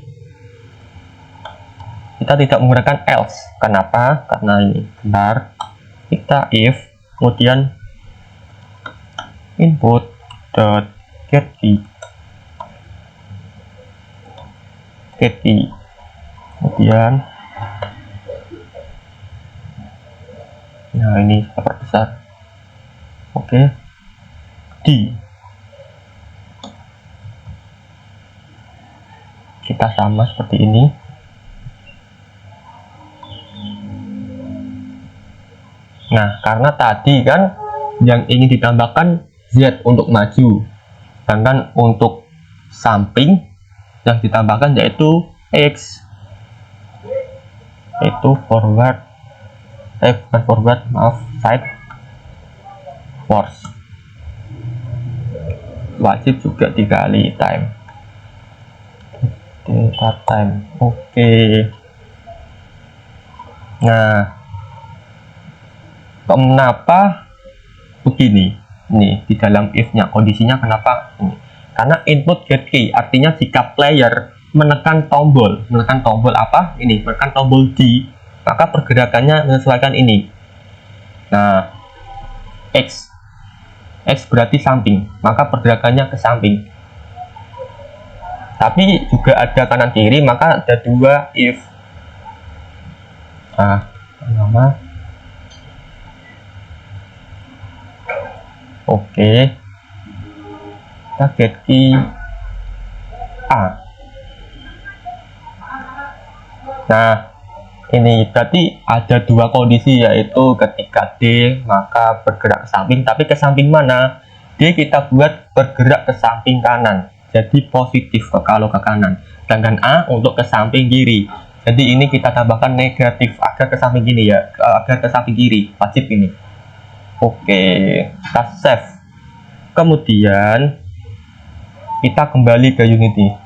kita tidak menggunakan else. Kenapa? Karena ini benar. Kita if, kemudian input.get kemudian, nah ini kita perbesar. Oke, kita sama seperti ini. Nah, karena tadi kan yang ingin ditambahkan Z untuk maju, sedangkan untuk samping yang ditambahkan yaitu X, yaitu forward, bukan forward, maaf, side force. Wajib juga dikali time, delta time. Oke. Nah, kenapa begini? Nih di dalam if-nya kondisinya kenapa ini? Karena input get key, artinya jika player menekan tombol apa? Ini menekan tombol D, maka pergerakannya menyesuaikan ini. Nah, X berarti samping, maka pergerakannya ke samping. Tapi juga ada kanan kiri, maka ada dua if. Nah, nama. Oke. Target key A. Nah, ini berarti ada dua kondisi, yaitu ketika D maka bergerak ke samping, tapi ke samping mana? D kita buat bergerak ke samping kanan, jadi positif kalau ke kanan, sedangkan A untuk ke samping kiri, jadi ini kita tambahkan negatif agar ke samping kiri ya, agar ke samping kiri, wajib ini. Oke, kita save, kemudian kita kembali ke Unity.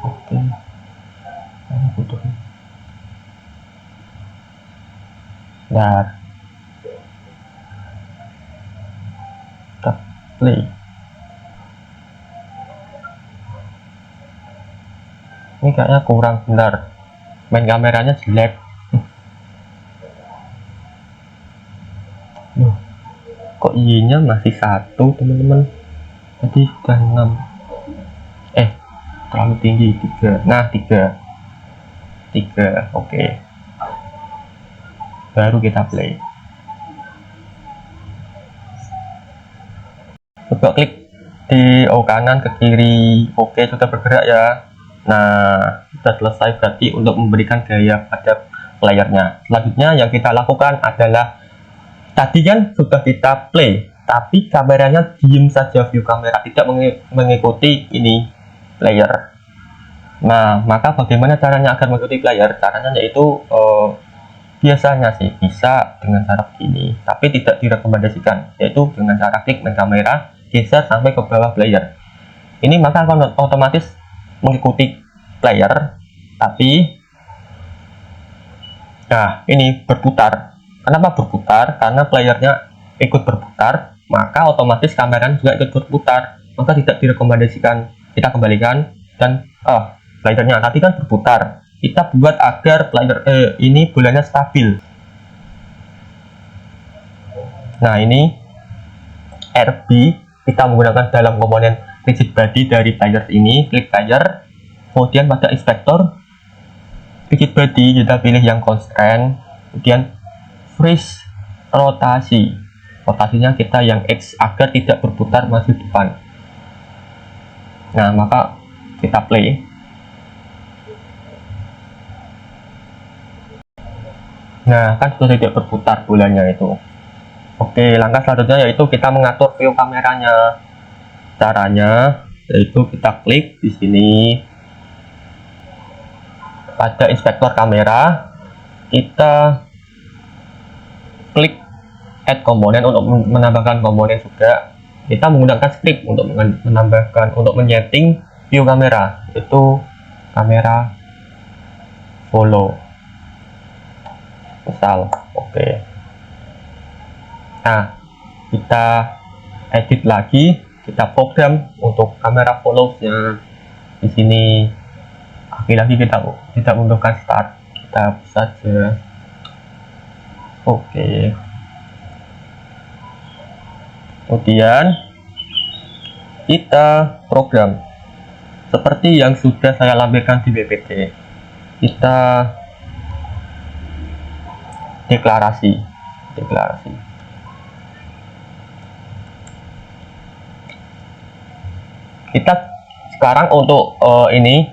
Oke. Nah, kita play. Ini kayaknya kurang benar, main kameranya jelek. Loh, kok Y-nya masih 1 teman-teman, jadi sudah 6. Terlalu tinggi, 3. Nah, 3. Oke. Baru kita play. Coba klik di kanan ke kiri. Oke, sudah bergerak ya. Nah, sudah selesai berarti untuk memberikan gaya pada playernya. Selanjutnya yang kita lakukan adalah, tadi kan sudah kita play, tapi kameranya diem saja, view kamera tidak mengikuti ini player. Nah, maka bagaimana caranya agar mengikuti player? Caranya yaitu biasanya sih bisa dengan cara begini, tapi tidak direkomendasikan, yaitu dengan cara klik main kamera, geser sampai ke bawah player. Ini maka akan otomatis mengikuti player, tapi nah ini berputar. Kenapa berputar? Karena playernya ikut berputar, maka otomatis kameranya juga ikut berputar, maka tidak direkomendasikan. Kita kembalikan dan playernya tadi kan berputar, kita buat agar player ini bolanya stabil. Nah, ini RB kita menggunakan dalam komponen rigid body dari player ini. Klik player, kemudian pada inspektor rigid body kita pilih yang constraint, kemudian freeze rotasi, rotasinya kita yang X agar tidak berputar maju depan. Nah, maka kita play. Nah, kan sudah tidak berputar bolanya itu. Oke, langkah selanjutnya yaitu kita mengatur view kameranya. Caranya yaitu kita klik di sini pada inspektor kamera, kita klik add komponen untuk menambahkan komponen juga. Kita menggunakan script untuk menambahkan, untuk menyeting view kamera, yaitu kamera follow misal. Oke. Nah, kita edit lagi, kita program untuk kamera follow-nya. Di sini lagi-lagi kita tidak membutuhkan start, kita saja. Oke. Kemudian kita program seperti yang sudah saya lampirkan di PPT. Kita deklarasi. Kita sekarang untuk ini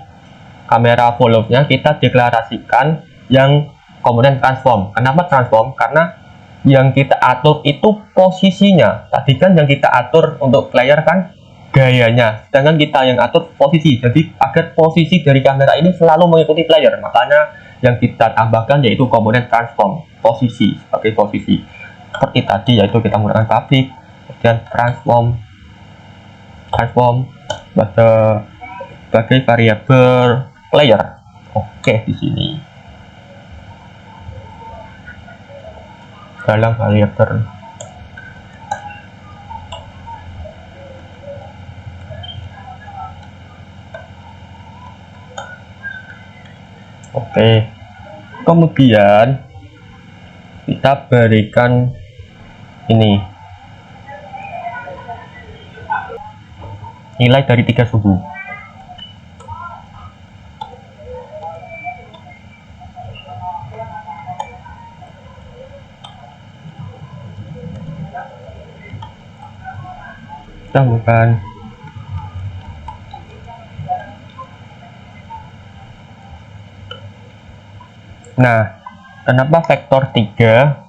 kamera follow-nya kita deklarasikan yang komponen transform. Kenapa transform? Karena yang kita atur itu posisinya. Tadi kan yang kita atur untuk player kan gayanya, sedangkan kita yang atur posisi. Jadi agar posisi dari kamera ini selalu mengikuti player, makanya yang kita tambahkan yaitu komponen transform, posisi, sebagai posisi seperti tadi, yaitu kita menggunakan public, kemudian transform sebagai variabel player. Oke, di sini dalam variabel oke, kemudian kita berikan ini nilai dari 3 suhu. Tambahkan nah, kenapa vektor 3?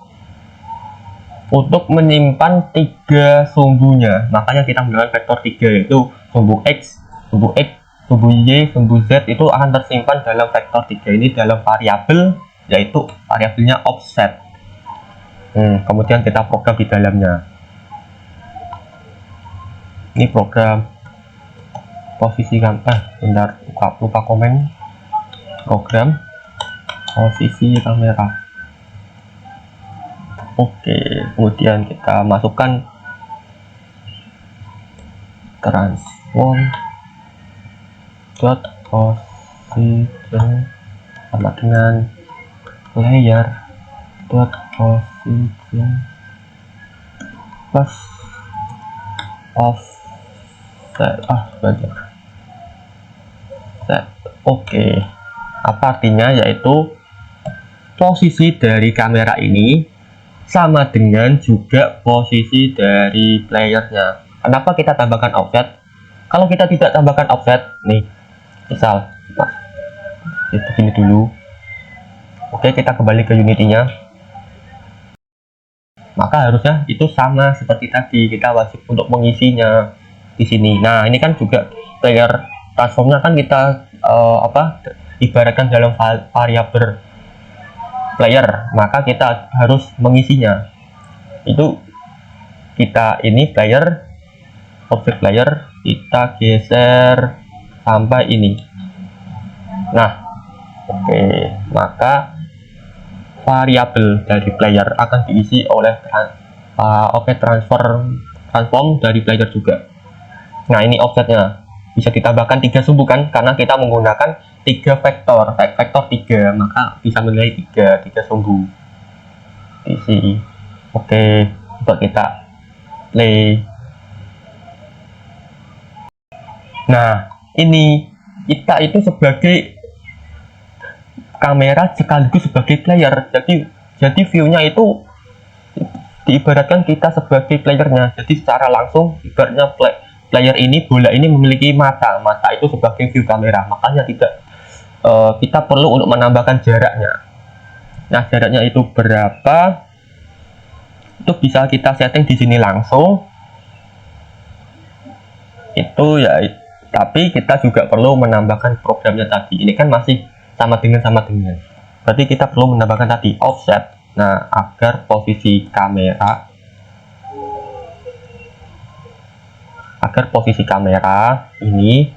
Untuk menyimpan 3 sumbunya, makanya kita menggunakan vektor 3, yaitu sumbu X, sumbu Y, sumbu Z itu akan tersimpan dalam vektor 3 ini dalam variabel, yaitu variabelnya offset. Kemudian kita program di dalamnya. Ini program posisi bentar, lupa komen program posisi kamera. Oke, kemudian kita masukkan transform dot position sama dengan player dot position plus offset set. Oke, apa artinya? Yaitu posisi dari kamera ini sama dengan juga posisi dari playernya. Kenapa kita tambahkan offset? Kalau kita tidak tambahkan offset, nih, misal, itu gini dulu. Oke, kita kembali ke Unity-nya. Maka harusnya itu sama seperti tadi. Kita wajib untuk mengisinya di sini. Nah, ini kan juga player transformnya kan kita ibaratkan dalam variabel player, maka kita harus mengisinya. Itu kita ini player, objek player, kita geser sampai ini. Nah, oke, maka variabel dari player akan diisi oleh transform dari player juga. Nah, ini offsetnya bisa ditambahkan 3 sumbu kan, karena kita menggunakan 3 vektor 3, maka bisa menilai 3 sumbu isi. Oke, coba kita play. Nah, ini kita itu sebagai kamera sekaligus sebagai player, jadi view-nya itu diibaratkan kita sebagai playernya. Jadi secara langsung ibaratnya player ini, bola ini memiliki mata itu sebagai view kamera, makanya kita perlu untuk menambahkan jaraknya. Nah, jaraknya itu berapa? Itu bisa kita setting di sini langsung. Itu ya, tapi kita juga perlu menambahkan programnya tadi. Ini kan masih sama dengan. Berarti kita perlu menambahkan tadi offset. Nah, agar posisi kamera ini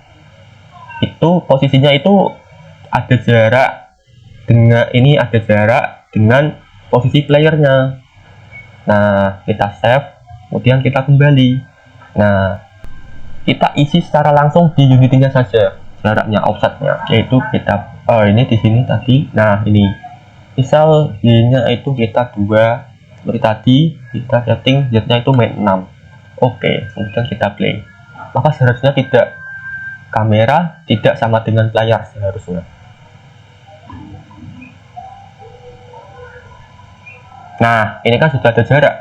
itu posisinya itu ada jarak dengan posisi playernya. Nah, kita save, kemudian kita kembali. Nah, kita isi secara langsung di Unity-nya saja jaraknya, offsetnya, yaitu kita ini di sini tadi. Nah, ini misal Y-nya itu kita 2 seperti tadi, kita setting Z-nya itu -6. Oke, kemudian kita play. Maka seharusnya kamera tidak sama dengan player seharusnya. Nah, ini kan sudah ada jarak,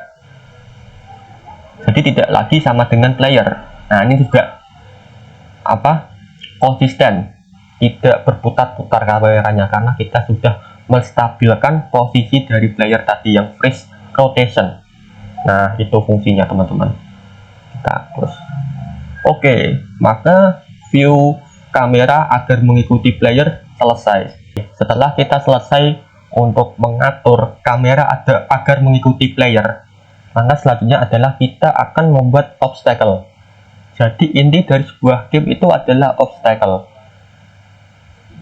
jadi tidak lagi sama dengan player. Nah, ini juga konsisten, tidak berputar-putar kameranya, karena kita sudah menstabilkan posisi dari player tadi yang freeze rotation. Nah, itu fungsinya teman-teman. Kita terus. Oke, maka view kamera agar mengikuti player selesai. Setelah kita selesai untuk mengatur kamera agar mengikuti player, maka selanjutnya adalah kita akan membuat obstacle. Jadi inti dari sebuah game itu adalah obstacle.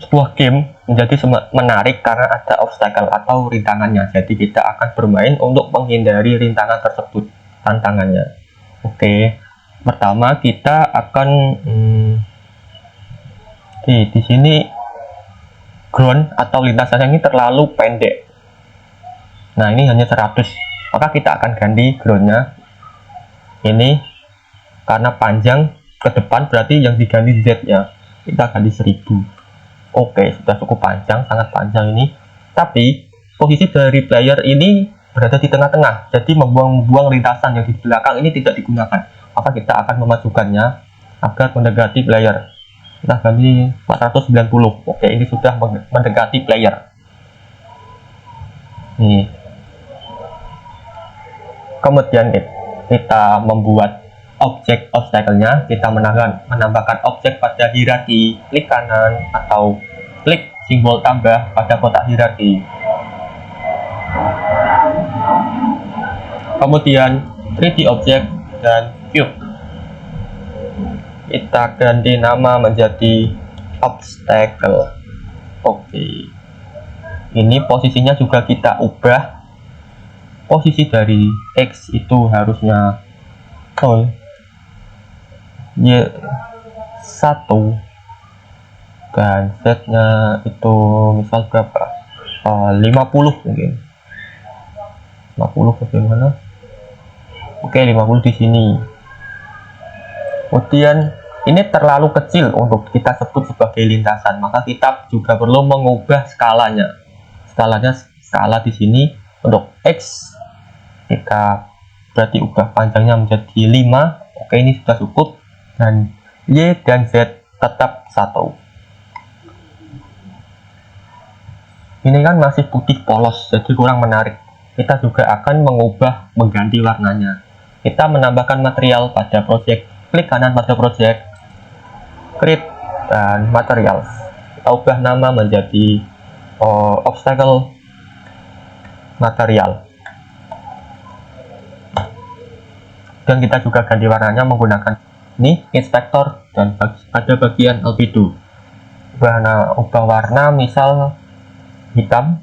Sebuah game menjadi menarik karena ada obstacle atau rintangannya. Jadi kita akan bermain untuk menghindari rintangan tersebut, tantangannya. Oke, pertama kita akan di sini ground atau lintasannya ini terlalu pendek. Nah, ini hanya 100, maka kita akan ganti groundnya ini, karena panjang ke depan berarti yang diganti Z nya, kita ganti 1000. Oke, sudah cukup panjang, sangat panjang ini. Tapi posisi dari player ini berada di tengah-tengah, jadi membuang lintasan yang di belakang ini tidak digunakan. Maka kita akan memajukannya agar mendekati player. Kita ganti 490. Oke, ini sudah mendekati player. Nih. Kemudian kita membuat objek obstacle-nya. Kita menambahkan objek pada hierarki, klik kanan atau klik simbol tambah pada kotak hierarki. Kemudian 3D object dan cube. Kita ganti nama menjadi obstacle. Oke. Ini posisinya juga kita ubah. Posisi dari X itu harusnya Y1 dan Z nya itu misal berapa, 50 mungkin. 50 bagaimana? Oke, 50 di sini. Kemudian ini terlalu kecil untuk kita sebut sebagai lintasan, maka kita juga perlu mengubah skalanya. Skala di sini untuk X kita berarti ubah panjangnya menjadi 5. Oke, ini sudah cukup. Dan Y dan Z tetap 1. Ini kan masih putih polos, jadi kurang menarik. Kita juga akan mengganti warnanya. Kita menambahkan material pada project, klik kanan pada project, create dan materials. Kita ubah nama menjadi obstacle material. Dan kita juga ganti warnanya menggunakan ini inspektor dan pada bagian albedo. Ubah warna misal hitam.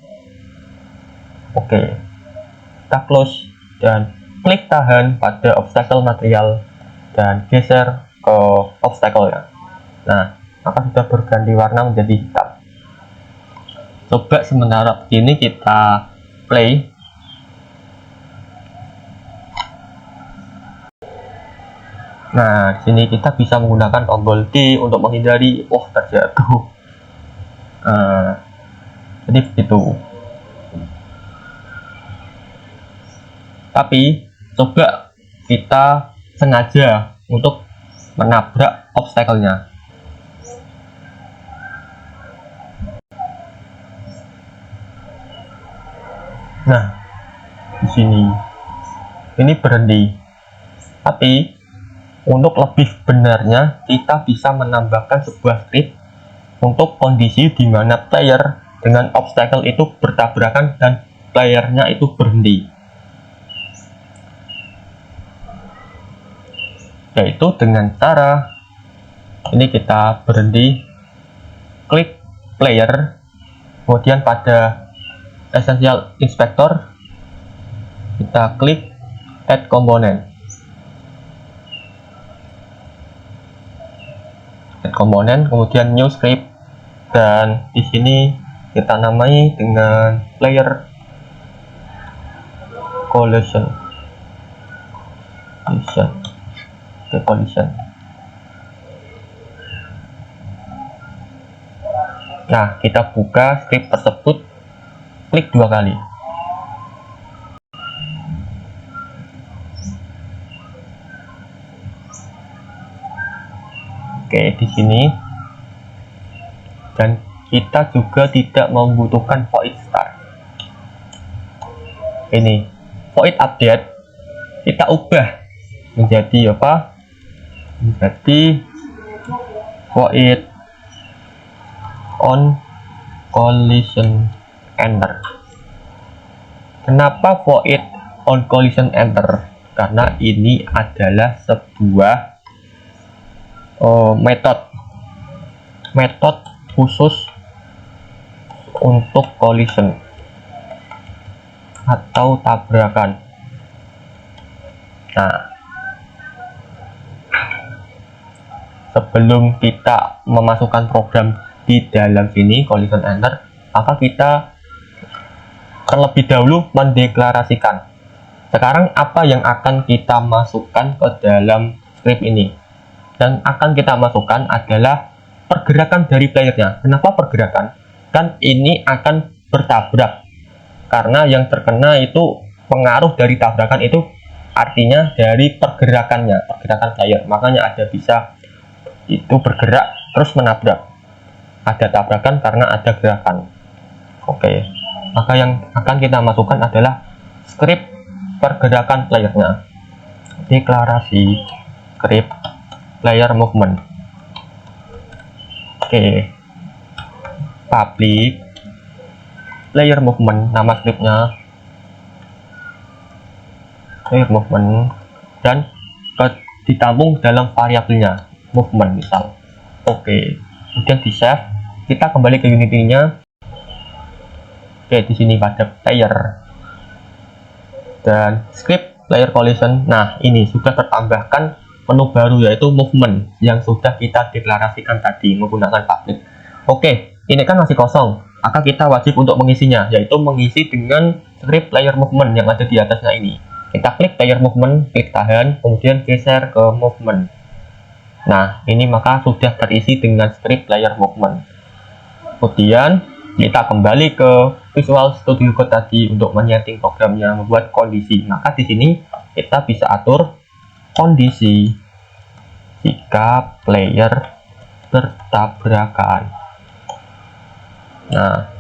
Oke, kita close dan klik tahan pada obstacle material dan geser ke obstacle ya. Nah, maka sudah berganti warna menjadi hitam. Coba sementara begini kita play. Nah, di sini kita bisa menggunakan tombol D untuk menghindari terjatuh. Jadi begitu. Tapi coba kita sengaja untuk menabrak obstacle-nya. Nah, di sini ini berhenti. Tapi untuk lebih benarnya, kita bisa menambahkan sebuah script untuk kondisi di mana player dengan obstacle itu bertabrakan dan playernya itu berhenti. Yaitu dengan cara ini kita berhenti, klik player, kemudian pada Essential Inspector kita klik Add Component. Kemudian New Script, dan di sini kita namai dengan Player Collision. Nah, kita buka script tersebut, klik 2 kali. Oke, Oke, di sini. Dan kita juga tidak membutuhkan void start. Ini void update kita ubah menjadi apa? Menjadi void on collision enter. Kenapa void on collision enter? Karena ini adalah sebuah metode khusus untuk collision atau tabrakan. Nah, sebelum kita memasukkan program di dalam sini collision enter, maka kita terlebih dahulu mendeklarasikan sekarang apa yang akan kita masukkan ke dalam script ini. Dan akan kita masukkan adalah pergerakan dari playernya. Kenapa pergerakan? Kan ini akan bertabrak, karena yang terkena itu pengaruh dari tabrakan itu artinya dari pergerakan player. Makanya ada bisa itu bergerak terus menabrak, ada tabrakan karena ada gerakan. Oke, maka yang akan kita masukkan adalah script pergerakan playernya. Deklarasi script player movement. Oke, public player movement, nama scriptnya player movement, dan ditampung dalam variabelnya movement misal. Oke, kemudian di save, kita kembali ke Unity-nya. Oke, di sini pada player dan script player collision. Nah, ini sudah tertambahkan menu baru yaitu movement yang sudah kita deklarasikan tadi menggunakan public. Oke, ini kan masih kosong, maka kita wajib untuk mengisinya, yaitu mengisi dengan script player movement yang ada di atasnya ini. Kita klik player movement, klik tahan, kemudian geser ke movement. Nah, ini maka sudah terisi dengan script player movement. Kemudian kita kembali ke Visual Studio Code tadi untuk menyeting programnya, membuat kondisi. Maka di sini kita bisa atur kondisi jika player bertabrakan. Nah,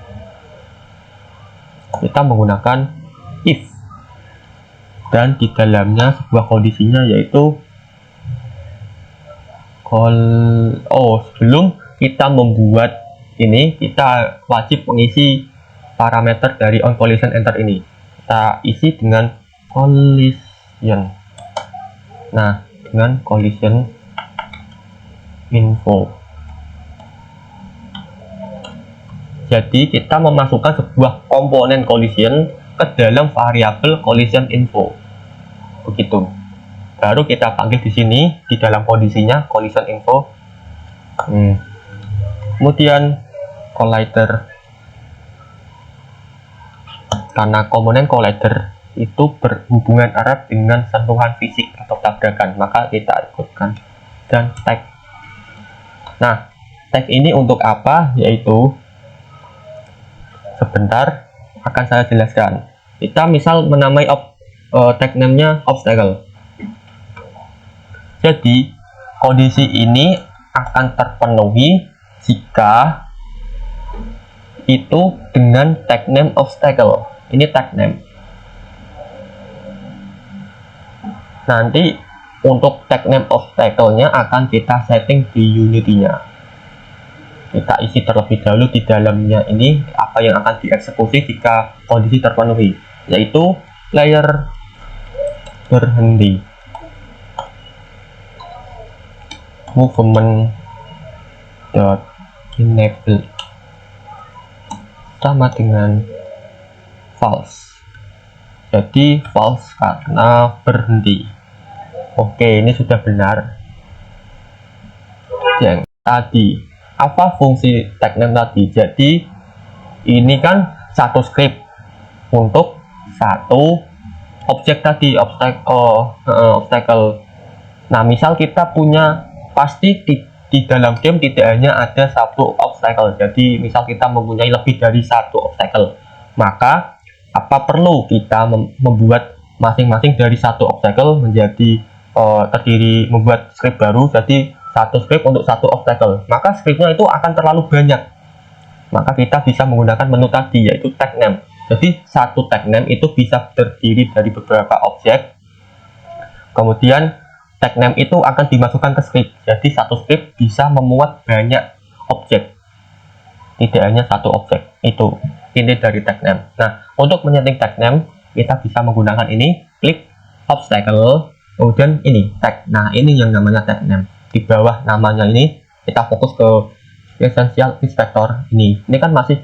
kita menggunakan if, dan di dalamnya sebuah kondisinya yaitu sebelum kita membuat ini, kita wajib mengisi parameter dari on collision enter ini. Kita isi dengan collision. Nah, dengan collision info. Jadi kita memasukkan sebuah komponen collision ke dalam variabel collision info. Begitu. Baru kita panggil di sini di dalam kondisinya collision info. Kemudian collider. Karena komponen collider itu berhubungan erat dengan sentuhan fisik atau tabrakan, maka kita ikutkan. Dan tag. Nah, tag ini untuk apa? Yaitu sebentar akan saya jelaskan. Kita misal menamai tag name-nya obstacle. Jadi kondisi ini akan terpenuhi jika itu dengan tag name obstacle. Ini tag name. Nanti untuk tag name obstacle-nya akan kita setting di Unity-nya. Kita isi terlebih dahulu di dalamnya ini apa yang akan dieksekusi jika kondisi terpenuhi, yaitu player berhenti, movement dot enable sama dengan false. Jadi false karena berhenti. Oke, ini sudah benar. Yang tadi apa fungsi tag name tadi? Jadi ini kan satu script untuk satu objek tadi, obstacle. Nah, misal kita punya, pasti di dalam game tidak hanya ada satu obstacle. Jadi misal kita mempunyai lebih dari satu obstacle, maka apa perlu kita membuat masing-masing dari satu obstacle menjadi terdiri, membuat script baru. Jadi satu script untuk satu obstacle, maka scriptnya itu akan terlalu banyak. Maka kita bisa menggunakan menu tadi, yaitu tag name. Jadi satu tag name itu bisa terdiri dari beberapa objek. Kemudian tag name itu akan dimasukkan ke script. Jadi satu script bisa memuat banyak objek, tidak hanya satu objek. Itu inti dari tag name. Nah, untuk menyeting tag name kita bisa menggunakan ini, klik obstacle, kemudian ini tag. Nah, ini yang namanya tag name. Di bawah namanya ini kita fokus ke essential inspector ini. Ini kan masih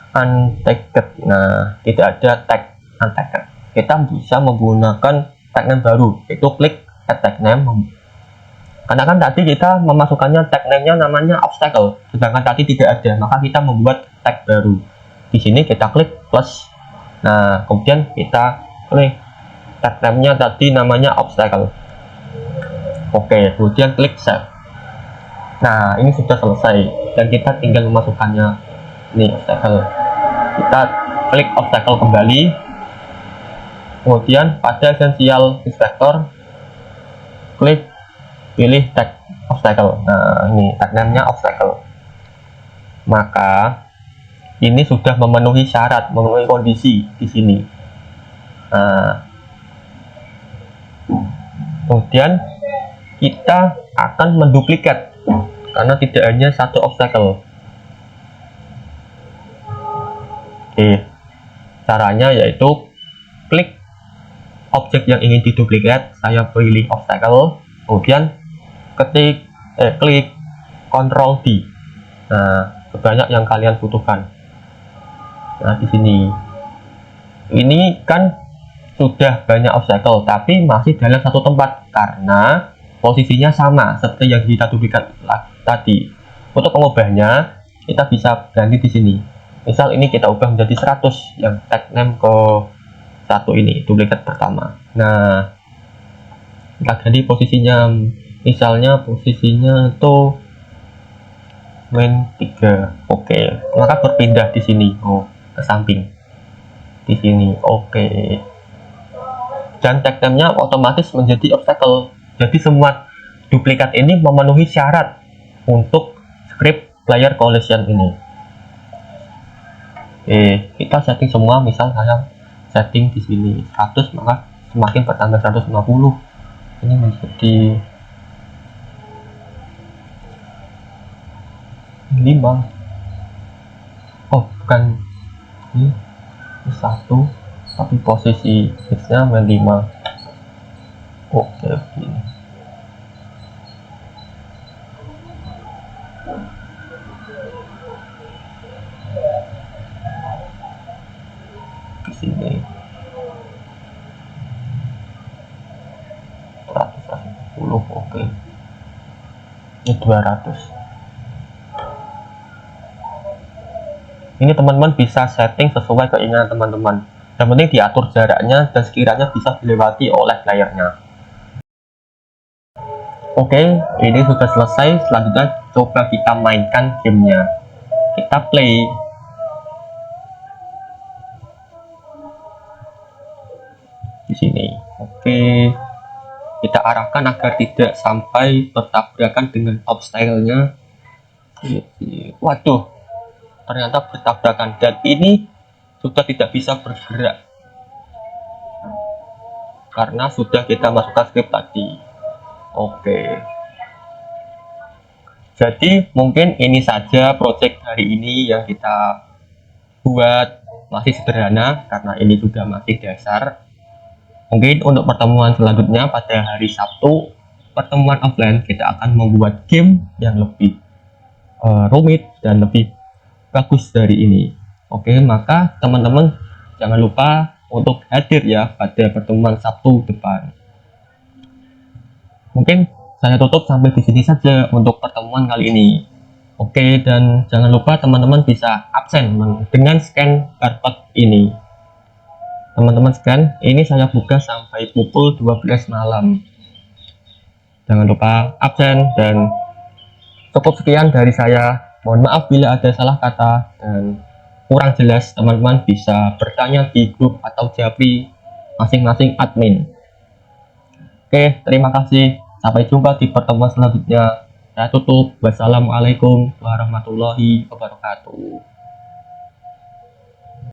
untagged. Nah, tidak ada tag untagged. Kita bisa menggunakan tag name baru, yaitu klik add tag name. Karena kan tadi kita memasukkannya tag name-nya namanya obstacle, sedangkan tadi tidak ada, maka kita membuat tag baru. Di sini kita klik plus. Nah, kemudian kita klik tag name-nya tadi namanya obstacle. Oke, kemudian klik save. Nah, ini sudah selesai dan kita tinggal memasukkannya. Ini obstacle. Kita klik obstacle kembali. Kemudian pada essential inspector klik pilih tag obstacle. Nah, ini tag name-nya obstacle. Maka ini sudah memenuhi syarat, memenuhi kondisi di sini. Nah, kemudian kita akan menduplikat karena tidak hanya satu obstacle. Oke, caranya yaitu klik objek yang ingin diduplikat, saya pilih obstacle, kemudian klik Ctrl D. Nah, sebanyak yang kalian butuhkan. Nah, di sini ini kan sudah banyak obstacle, tapi masih dalam satu tempat karena posisinya sama seperti yang kita duplikat tadi. Untuk mengubahnya, kita bisa ganti di sini. Misal ini kita ubah menjadi 100 yang tag name ke satu ini, duplikat pertama. Nah, kita ganti posisinya, misalnya posisinya itu main 3. Oke, maka berpindah di sini, ke samping di sini. Oke, dan tag name-nya otomatis menjadi obstacle. Jadi semua duplikat ini memenuhi syarat untuk script player collision ini. Oke, kita setting semua. Misal saya setting di sini 100, maka semakin bertambah 150. Ini menjadi 5. Oh, bukan ini 1, tapi posisi X-nya main 5. Oke, begini. Di sini 110. Oke, ini 200. Ini teman-teman bisa setting sesuai keinginan teman-teman. Yang penting diatur jaraknya dan sekiranya bisa dilewati oleh playernya. Oke, ini sudah selesai. Selanjutnya coba kita mainkan gamenya. Kita play. Di sini. Oke. Kita arahkan agar tidak sampai bertabrakan dengan obstacle-nya. Waduh, ternyata bertabrakan dan ini sudah tidak bisa bergerak karena sudah kita masukkan script tadi. Oke, jadi mungkin ini saja project hari ini yang kita buat, masih sederhana karena ini sudah masih dasar. Mungkin untuk pertemuan selanjutnya pada hari Sabtu, pertemuan offline, kita akan membuat game yang lebih rumit dan lebih bagus dari ini. Oke, maka teman-teman jangan lupa untuk hadir ya pada pertemuan Sabtu depan. Mungkin saya tutup sampai di sini saja untuk pertemuan kali ini. Oke, dan jangan lupa teman-teman bisa absen dengan scan barcode ini. Teman-teman scan, ini saya buka sampai pukul 12 malam. Jangan lupa absen, dan cukup sekian dari saya. Mohon maaf bila ada salah kata dan kurang jelas. Teman-teman bisa bertanya di grup atau japri masing-masing admin. Oke, terima kasih. Sampai jumpa di pertemuan selanjutnya. Saya tutup. Wassalamualaikum warahmatullahi wabarakatuh.